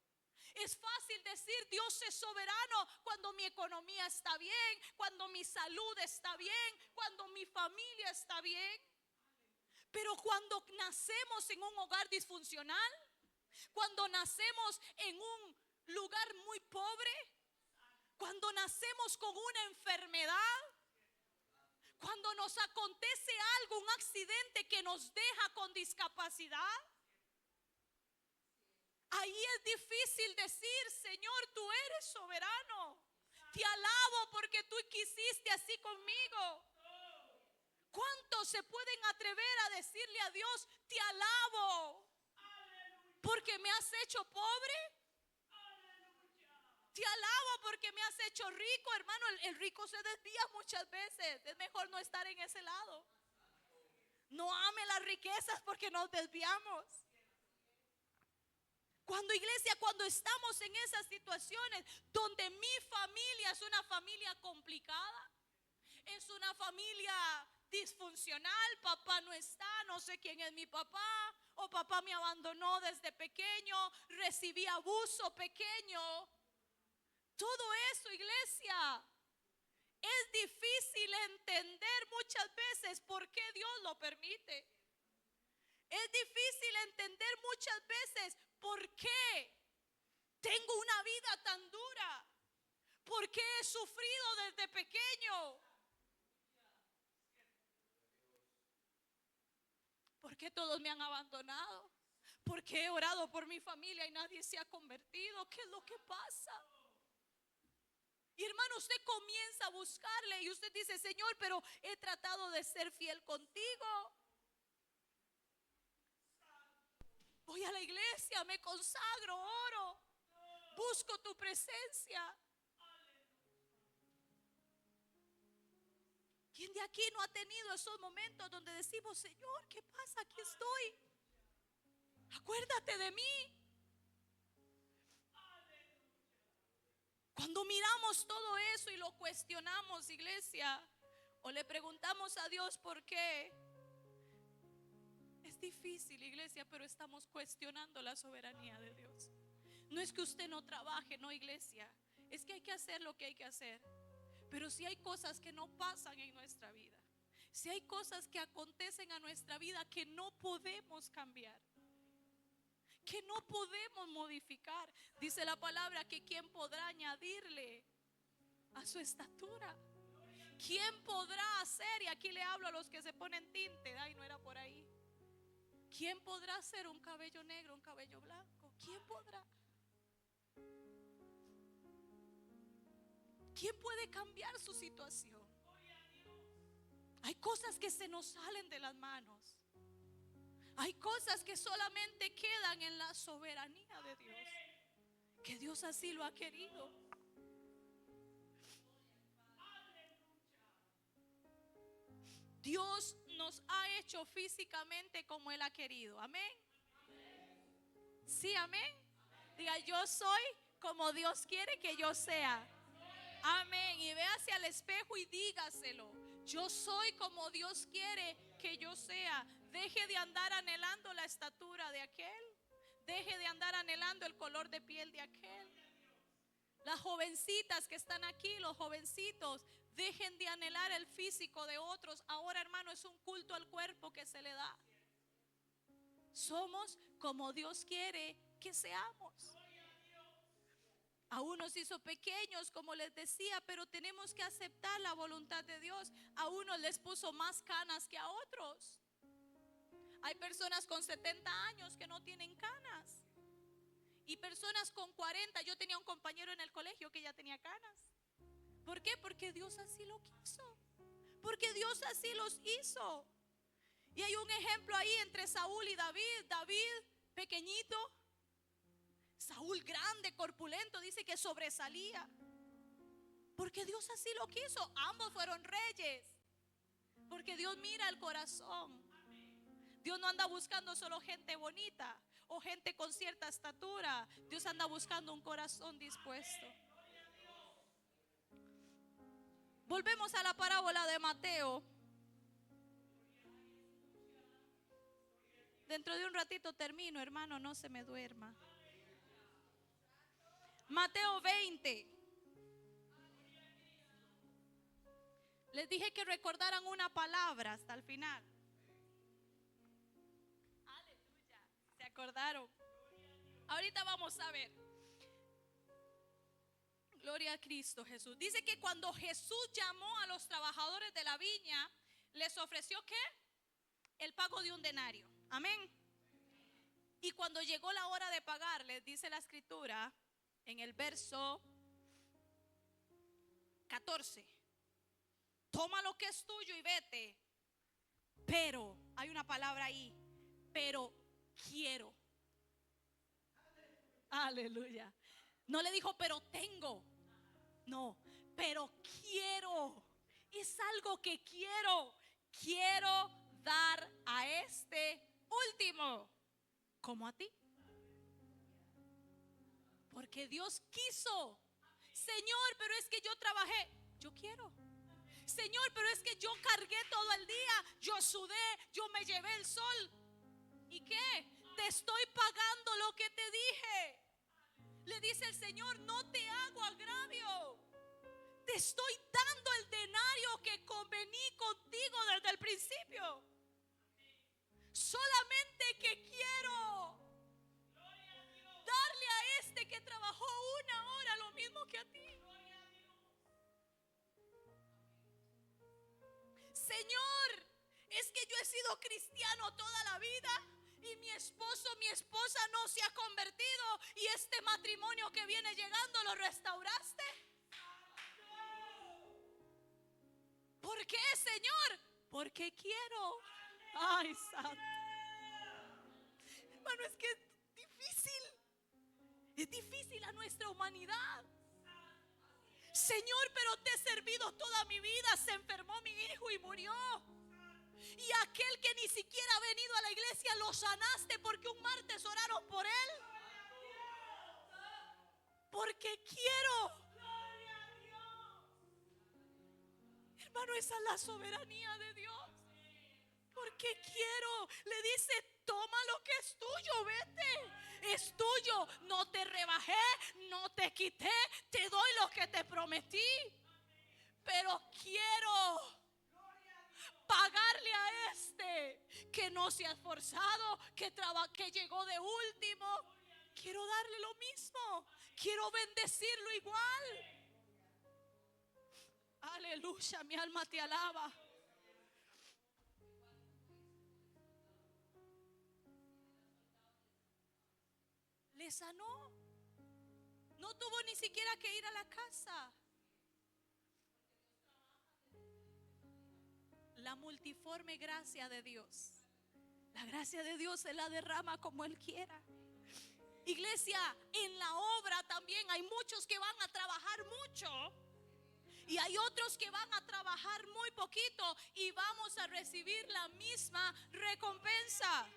Es fácil decir Dios es soberano cuando mi economía está bien, cuando mi salud está bien, cuando mi familia está bien. Pero cuando nacemos en un hogar disfuncional, cuando nacemos en un lugar muy pobre, cuando nacemos con una enfermedad, cuando nos acontece algo, un accidente que nos deja con discapacidad, ahí es difícil decir, Señor, tú eres soberano. Te alabo porque tú quisiste así conmigo. ¿Cuántos se pueden atrever a decirle a Dios, te alabo porque me has hecho pobre? Te alabo porque me has hecho rico, hermano. El rico se desvía muchas veces. Es mejor no estar en ese lado. No ame las riquezas porque nos desviamos. Cuando estamos en esas situaciones donde mi familia es una familia complicada, es una familia disfuncional, papá no está, no sé quién es mi papá, o papá me abandonó desde pequeño, recibí abuso pequeño. Todo eso, iglesia, es difícil entender muchas veces por qué Dios lo permite. Es difícil entender muchas veces por qué tengo una vida tan dura, por qué he sufrido desde pequeño, por qué todos me han abandonado, por qué he orado por mi familia y nadie se ha convertido. ¿Qué es lo que pasa? Y hermano, usted comienza a buscarle y usted dice, Señor, pero he tratado de ser fiel contigo. Voy a la iglesia, me consagro, oro, busco tu presencia. ¿Quién de aquí no ha tenido esos momentos donde decimos, Señor, ¿qué pasa? Aquí estoy. Acuérdate de mí. Cuando miramos todo eso y lo cuestionamos, iglesia, o le preguntamos a Dios por qué, es difícil, iglesia, pero estamos cuestionando la soberanía de Dios. No es que usted no trabaje, no, iglesia, es que hay que hacer lo que hay que hacer. Pero si hay cosas que no pasan en nuestra vida, si hay cosas que acontecen a nuestra vida que no podemos cambiar, que no podemos modificar, dice la palabra que quién podrá añadirle a su estatura, quién podrá hacer, y aquí le hablo a los que se ponen tinte, ay, no era por ahí, quién podrá hacer un cabello negro, un cabello blanco, quién podrá. ¿Quién puede cambiar su situación? Hay cosas que se nos salen de las manos. Hay cosas que solamente quedan en la soberanía de Dios, que Dios así lo ha querido. Dios nos ha hecho físicamente como Él ha querido. Amén. Sí, amén. Diga, yo soy como Dios quiere que yo sea. Amén. Y véase al espejo y dígaselo. Yo soy como Dios quiere que yo sea. Deje de andar anhelando la estatura de aquel. Deje de andar anhelando el color de piel de aquel. Las jovencitas que están aquí, los jovencitos, dejen de anhelar el físico de otros. Ahora, hermano, es un culto al cuerpo que se le da. Somos como Dios quiere que seamos. A unos hizo pequeños, como les decía, pero tenemos que aceptar la voluntad de Dios. A unos les puso más canas que a otros. Hay personas con 70 años que no tienen canas. Y personas con 40. Yo tenía un compañero en el colegio que ya tenía canas. ¿Por qué? Porque Dios así lo quiso. Porque Dios así los hizo. Y hay un ejemplo ahí entre Saúl y David. David pequeñito, Saúl grande, corpulento, dice que sobresalía. Porque Dios así lo quiso. Ambos fueron reyes. Porque Dios mira el corazón. Dios no anda buscando solo gente bonita o gente con cierta estatura. Dios anda buscando un corazón dispuesto. Volvemos a la parábola de Mateo. Dentro de un ratito termino, hermano, no se me duerma. Mateo 20. Les dije que recordaran una palabra hasta el final. Aleluya. ¿Se acordaron? Ahorita vamos a ver. Gloria a Cristo Jesús. Dice que cuando Jesús llamó a los trabajadores de la viña, les ofreció ¿qué? El pago de un denario. Amén. Y cuando llegó la hora de pagarles, dice la escritura en el verso 14: toma lo que es tuyo y vete. Pero, hay una palabra ahí, pero quiero. Aleluya. No le dijo, pero tengo. No, pero quiero. Es algo que quiero. Quiero dar a este último, como a ti. Porque Dios quiso. Señor, pero es que yo trabajé. Yo quiero. Señor, pero es que yo cargué todo el día. Yo sudé, yo me llevé el sol. ¿Y qué? Te estoy pagando lo que te dije. Le dice el Señor, no te hago agravio. Te estoy dando el denario que convení contigo desde el principio. Solamente que quiero darle a este que trabajó 1 hora lo mismo que a ti. Señor, es que yo he sido cristiano toda la vida y mi esposo, mi esposa no se ha convertido, y este matrimonio que viene llegando lo restauraste. ¿Por qué, Señor? Porque quiero. Ay, santo. Hermano, es que es difícil. Es difícil a nuestra humanidad. Señor, pero te he servido toda mi vida. Se enfermó mi hijo y murió. Y aquel que ni siquiera ha venido a la iglesia lo sanaste porque un martes oraron por él. Porque quiero. Hermano, esa es la soberanía de Dios. Porque quiero. Le dice, toma lo que es tuyo, vete. Es tuyo. No te rebajé, no te quité. Te doy lo que te prometí. Pero quiero pagarle a este que no se ha esforzado, que llegó de último. Quiero darle lo mismo. Quiero bendecirlo igual. Aleluya, mi alma te alaba. Le sanó. No tuvo ni siquiera que ir a la casa. La multiforme gracia de Dios. La gracia de Dios se la derrama como Él quiera. Iglesia, en la obra también hay muchos que van a trabajar mucho Y hay otros que van a trabajar muy poquito y vamos a recibir la misma recompensa.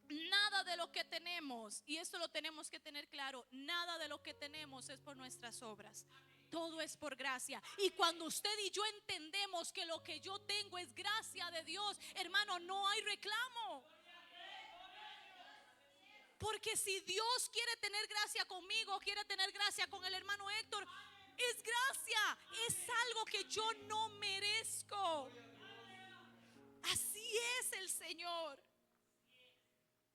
Nada de lo que tenemos, y esto lo tenemos que tener claro, nada de lo que tenemos es por nuestras obras. Todo es por gracia. Y cuando usted y yo entendemos que lo que yo tengo es gracia de Dios, hermano, no hay reclamo. Porque si Dios quiere tener gracia conmigo, quiere tener gracia con el hermano Héctor, es gracia, es algo que yo no merezco. Así es el Señor.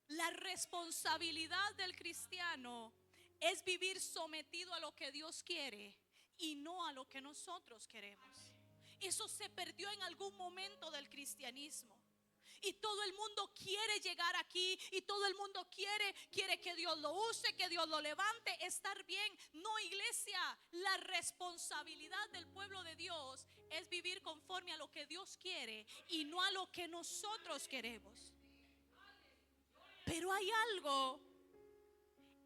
La responsabilidad del cristiano es vivir sometido a lo que Dios quiere y no a lo que nosotros queremos. Eso se perdió en algún momento del cristianismo. Y todo el mundo quiere llegar aquí, y todo el mundo quiere que Dios lo use, que Dios lo levante, estar bien. No, iglesia, la responsabilidad del pueblo de Dios es vivir conforme a lo que Dios quiere y no a lo que nosotros queremos. Pero hay algo,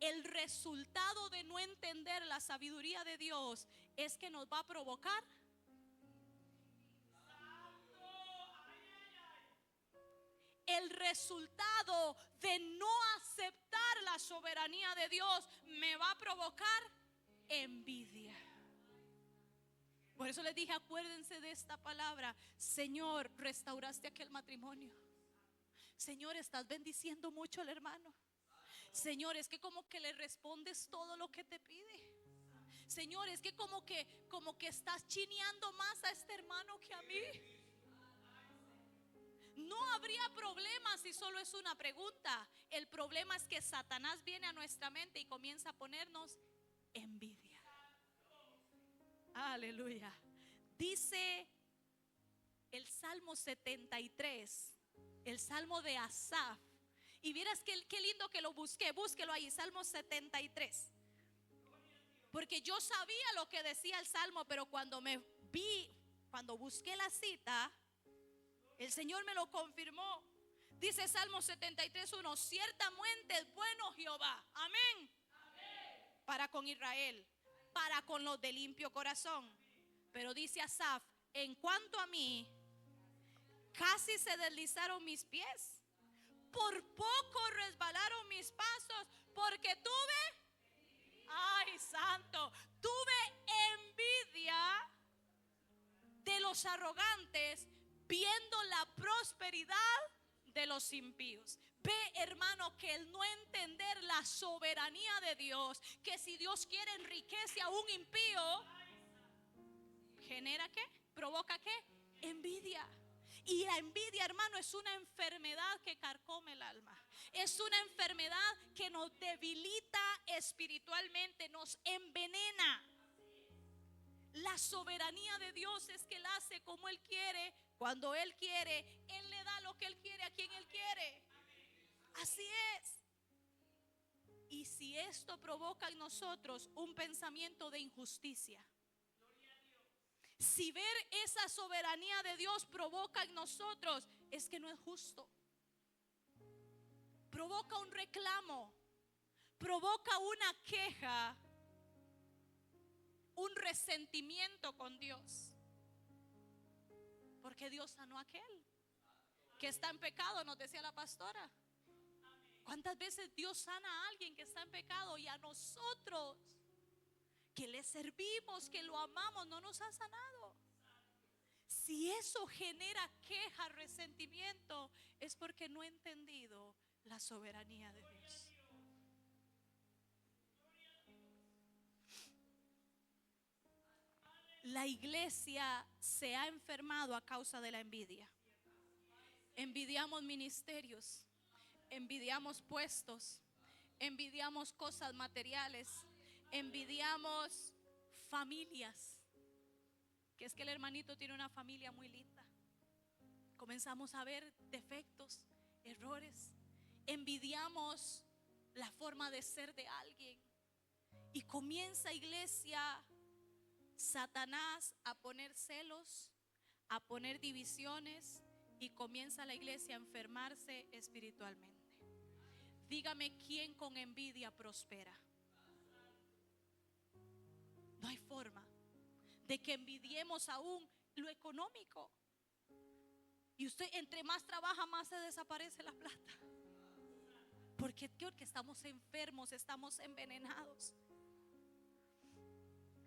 el resultado de no entender la sabiduría de Dios es que nos va a provocar el resultado de no aceptar la soberanía de Dios me va a provocar envidia. Por eso les dije, acuérdense de esta palabra. Señor, restauraste aquel matrimonio. Señor, estás bendiciendo mucho al hermano. Señor, es que como que le respondes todo lo que te pide. Señor, es que como que estás chineando más a este hermano que a mí. No habría problema si solo es una pregunta. El problema es que Satanás viene a nuestra mente y comienza a ponernos envidia. Aleluya. Dice el Salmo 73, el Salmo de Asaf. Y vieras qué lindo que lo busqué. Búsquelo ahí, Salmo 73. Porque yo sabía lo que decía el Salmo, pero cuando busqué la cita, el Señor me lo confirmó. Dice Salmo 73:1: ciertamente es bueno Jehová, amén, para con Israel, para con los de limpio corazón. Pero dice Asaf: en cuanto a mí, casi se deslizaron mis pies, por poco resbalaron mis pasos, porque ay santo, tuve envidia de los arrogantes, viendo la prosperidad de los impíos. Ve, hermano, que el no entender la soberanía de Dios, que si Dios quiere enriquece a un impío, ¿genera qué? ¿Provoca qué? Envidia. Y la envidia, hermano, es una enfermedad que carcome el alma. Es una enfermedad que nos debilita espiritualmente, nos envenena. La soberanía de Dios es que Él hace como Él quiere, cuando Él quiere. Él le da lo que Él quiere a quien Él quiere. Así es. Y si esto provoca en nosotros un pensamiento de injusticia, si ver esa soberanía de Dios provoca en nosotros, es que no es justo. Provoca un reclamo, provoca una queja, un resentimiento con Dios. Porque Dios sanó a aquel que está en pecado, nos decía la pastora. ¿Cuántas veces Dios sana a alguien que está en pecado y a nosotros que le servimos, que lo amamos, no nos ha sanado? Si eso genera queja, resentimiento, es porque no he entendido la soberanía de Dios. La iglesia se ha enfermado a causa de la envidia. Envidiamos ministerios, envidiamos puestos, envidiamos cosas materiales, envidiamos familias. Que es que el hermanito tiene una familia muy linda. Comenzamos a ver defectos, errores. Envidiamos la forma de ser de alguien. Y comienza, iglesia, Satanás a poner celos, a poner divisiones, y comienza la iglesia a enfermarse espiritualmente. Dígame, ¿quién con envidia prospera? No hay forma. de que envidiemos aún lo económico. Y usted, entre más trabaja, más se desaparece la plata. Porque estamos enfermos, estamos envenenados.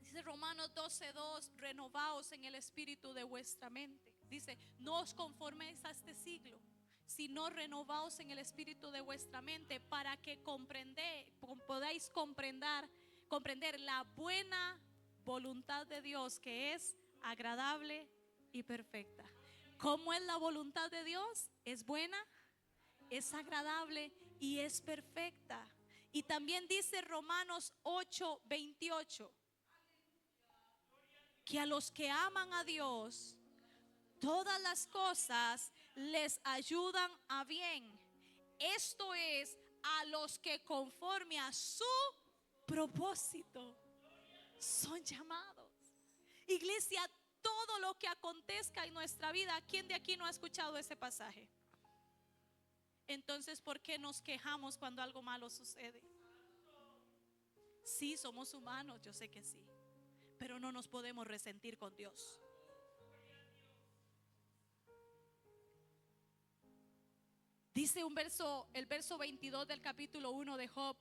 Dice Romanos 12:2, renovaos en el espíritu de vuestra mente. Dice, no os conforméis a este siglo, sino renovaos en el espíritu de vuestra mente, para que podáis comprender la buena voluntad de Dios, que es agradable y perfecta. ¿Cómo es la voluntad de Dios? Es buena, es agradable y es perfecta. Y también dice Romanos 8:28, que a los que aman a Dios, todas las cosas les ayudan a bien. Esto es, a los que conforme a su propósito son llamados. Iglesia, todo lo que acontezca en nuestra vida, ¿quién de aquí no ha escuchado ese pasaje? Entonces, ¿por qué nos quejamos cuando algo malo sucede? Sí, somos humanos, yo sé que sí, pero no nos podemos resentir con Dios. Dice el verso 22 del capítulo 1 de Job: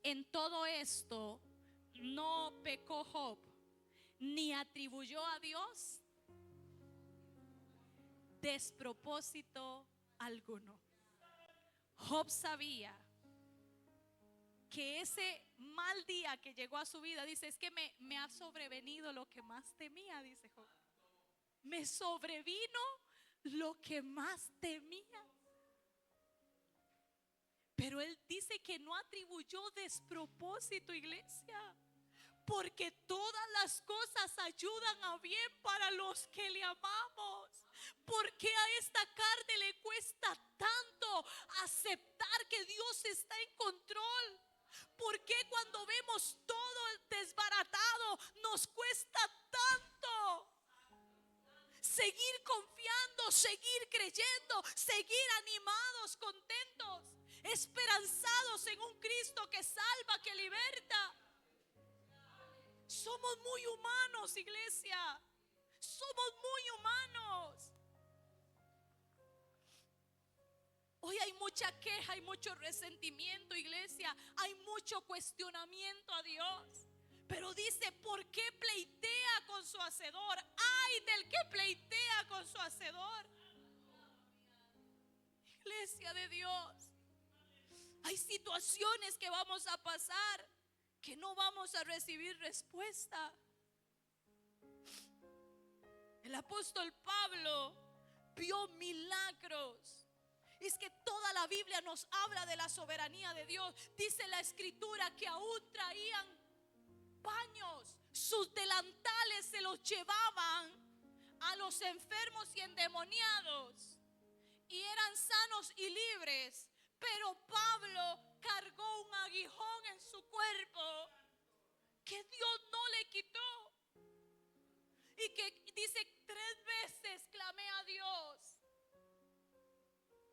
en todo esto no pecó Job, ni atribuyó a Dios despropósito alguno. Job sabía que ese mal día que llegó a su vida, dice, es que me ha sobrevenido lo que más temía, dice Job. Me sobrevino lo que más temía. Pero él dice que no atribuyó despropósito, iglesia, porque todas las cosas ayudan a bien para los que le amamos. ¿Por qué a esta carne le cuesta tanto aceptar que Dios está en control? ¿Por qué cuando vemos todo desbaratado nos cuesta tanto seguir confiando, seguir creyendo, seguir animados, contentos, esperanzados en un Cristo que salva, que liberta? Somos muy humanos, iglesia. Somos muy humanos. Hoy hay mucha queja, hay mucho resentimiento, iglesia. Hay mucho cuestionamiento a Dios. Pero dice, ¿por qué pleitea con su hacedor? Ay del que pleitea con su hacedor. Iglesia de Dios, hay situaciones que vamos a pasar que no vamos a recibir respuesta. El apóstol Pablo vio milagros. Es que toda la Biblia nos habla de la soberanía de Dios. Dice la escritura que aún traían paños, sus delantales se los llevaban a los enfermos y endemoniados, y eran sanos y libres. Pero Pablo cargó un aguijón en su cuerpo que Dios no le quitó. Y que dice, 3 veces clamé a Dios.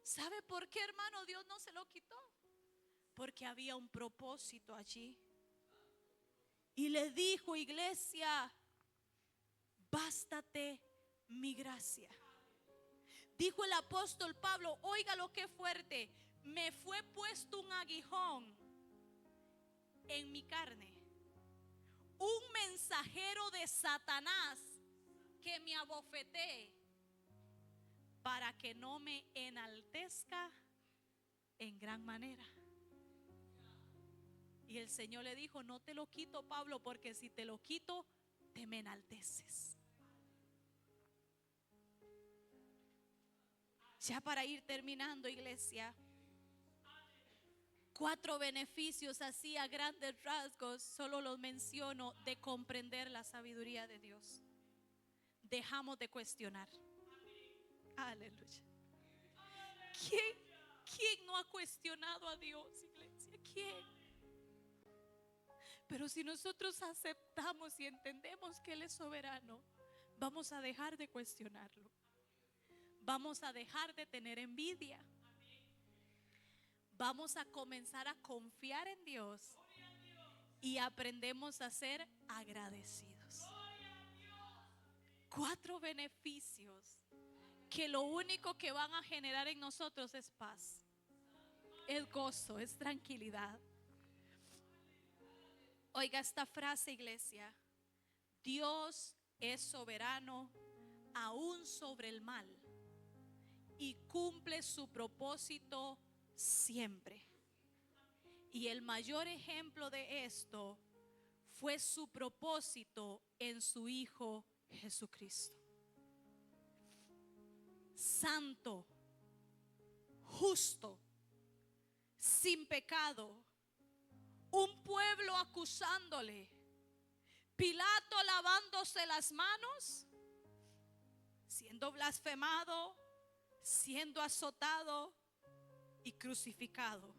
¿Sabe por qué, hermano, Dios no se lo quitó? Porque había un propósito allí. Y le dijo, iglesia, bástate mi gracia. Dijo el apóstol Pablo, oiga lo que fuerte, me fue puesto un aguijón en mi carne, un mensajero de Satanás que me abofetee, para que no me enaltezca en gran manera. Y el Señor le dijo, no te lo quito, Pablo, porque si te lo quito, te me enalteces. Ya para ir terminando, iglesia, 4 beneficios así a grandes rasgos, solo los menciono, de comprender la sabiduría de Dios. Dejamos de cuestionar. Aleluya. ¿Quién no ha cuestionado a Dios, iglesia? ¿Quién? Pero si nosotros aceptamos y entendemos que Él es soberano, vamos a dejar de cuestionarlo. Vamos a dejar de tener envidia. Vamos a comenzar a confiar en Dios y aprendemos a ser agradecidos. 4 beneficios que lo único que van a generar en nosotros es paz, es gozo, es tranquilidad. Oiga esta frase, iglesia: Dios es soberano aún sobre el mal y cumple su propósito siempre. Y el mayor ejemplo de esto fue su propósito en su Hijo Jesucristo. Santo, justo, sin pecado, un pueblo acusándole, Pilato lavándose las manos, siendo blasfemado, siendo azotado y crucificado,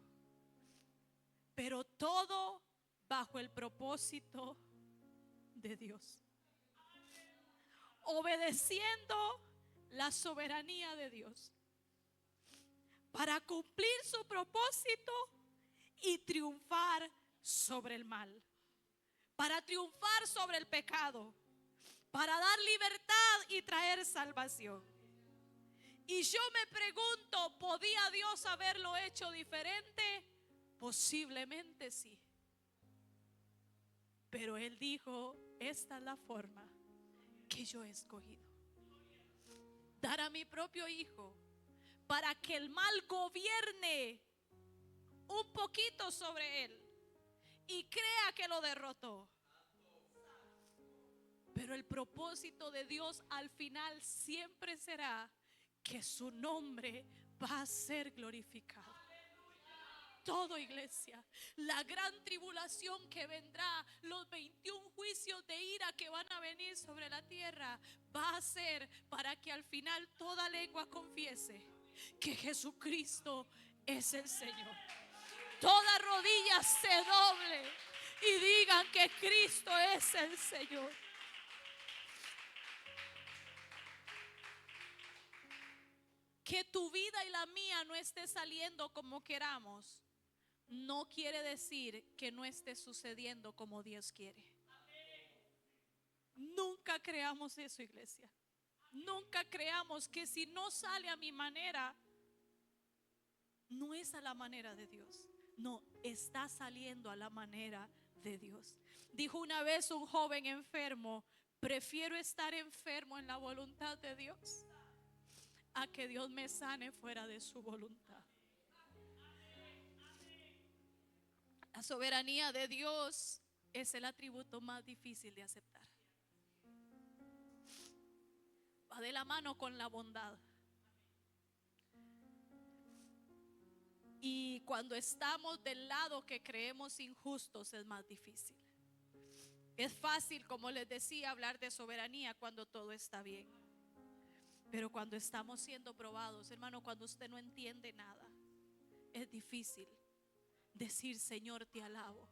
pero todo bajo el propósito de Dios, obedeciendo la soberanía de Dios para cumplir su propósito y triunfar sobre el mal, para triunfar sobre el pecado, para dar libertad y traer salvación. Y yo me pregunto, ¿podía Dios haberlo hecho diferente? Posiblemente sí. Pero Él dijo: esta es la forma que yo he escogido. Dar a mi propio Hijo para que el mal gobierne un poquito sobre Él y crea que lo derrotó. Pero el propósito de Dios al final siempre será que su nombre va a ser glorificado. Todo, iglesia, la gran tribulación que vendrá, los 21 juicios de ira que van a venir sobre la tierra, va a ser para que al final toda lengua confiese que Jesucristo es el Señor. Toda rodilla se doble y digan que Cristo es el Señor. Que tu vida y la mía no esté saliendo como queramos, no quiere decir que no esté sucediendo como Dios quiere. Nunca creamos eso, iglesia. Nunca creamos que si no sale a mi manera, no es a la manera de Dios. No, está saliendo a la manera de Dios. Dijo una vez un joven enfermo: prefiero estar enfermo en la voluntad de Dios a que Dios me sane fuera de su voluntad. La soberanía de Dios es el atributo más difícil de aceptar. Va de la mano con la bondad. Y cuando estamos del lado que creemos injustos es más difícil. Es fácil, como les decía, hablar de soberanía cuando todo está bien. Pero cuando estamos siendo probados, hermano, cuando usted no entiende nada, es difícil decir: Señor, te alabo,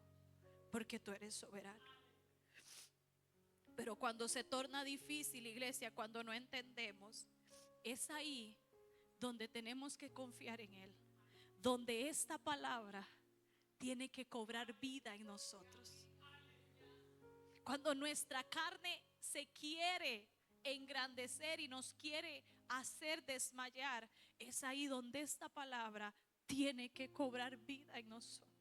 porque tú eres soberano. Pero cuando se torna difícil, iglesia, cuando no entendemos, es ahí donde tenemos que confiar en Él, donde esta palabra tiene que cobrar vida en nosotros. Cuando nuestra carne se quiere engrandecer y nos quiere hacer desmayar, es ahí donde esta palabra tiene que cobrar vida en nosotros.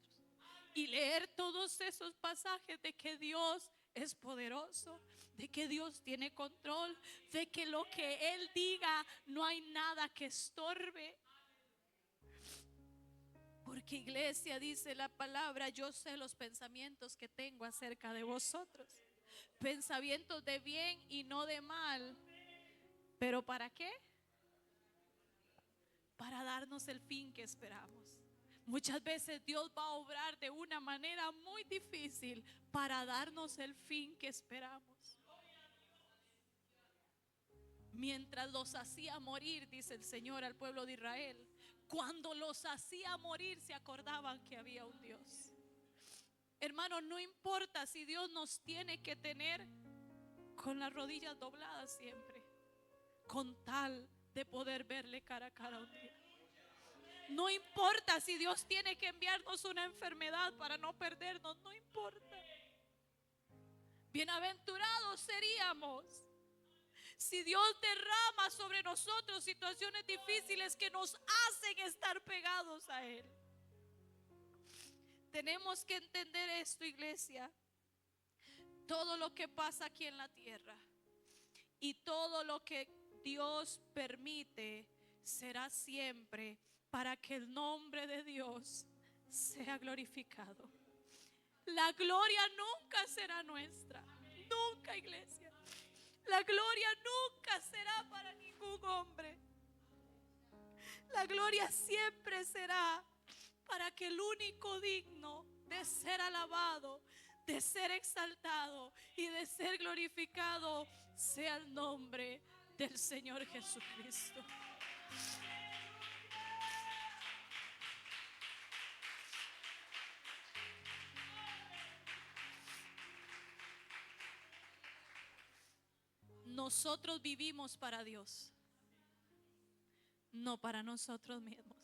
Y leer todos esos pasajes de que Dios es poderoso, de que Dios tiene control, de que lo que Él diga no hay nada que estorbe. Porque, iglesia, dice la palabra: yo sé los pensamientos que tengo acerca de vosotros, pensamientos de bien y no de mal. ¿Pero para qué? Para darnos el fin que esperamos. Muchas veces Dios va a obrar de una manera muy difícil para darnos el fin que esperamos. Mientras los hacía morir, dice el Señor al pueblo de Israel, cuando los hacía morir se acordaban que había un Dios. Hermano, no importa si Dios nos tiene que tener con las rodillas dobladas siempre, con tal de poder verle cara a cara un día. No importa si Dios tiene que enviarnos una enfermedad para no perdernos, no importa. Bienaventurados seríamos Si Dios derrama sobre nosotros situaciones difíciles que nos hacen estar pegados a Él. Tenemos que entender esto, iglesia. Todo lo que pasa aquí en la tierra y todo lo que Dios permite será siempre para que el nombre de Dios sea glorificado. La gloria nunca será nuestra. Nunca, iglesia. La gloria nunca será para ningún hombre. La gloria siempre será para que el único digno de ser alabado, de ser exaltado y de ser glorificado sea el nombre del Señor Jesucristo. Nosotros vivimos para Dios, no para nosotros mismos.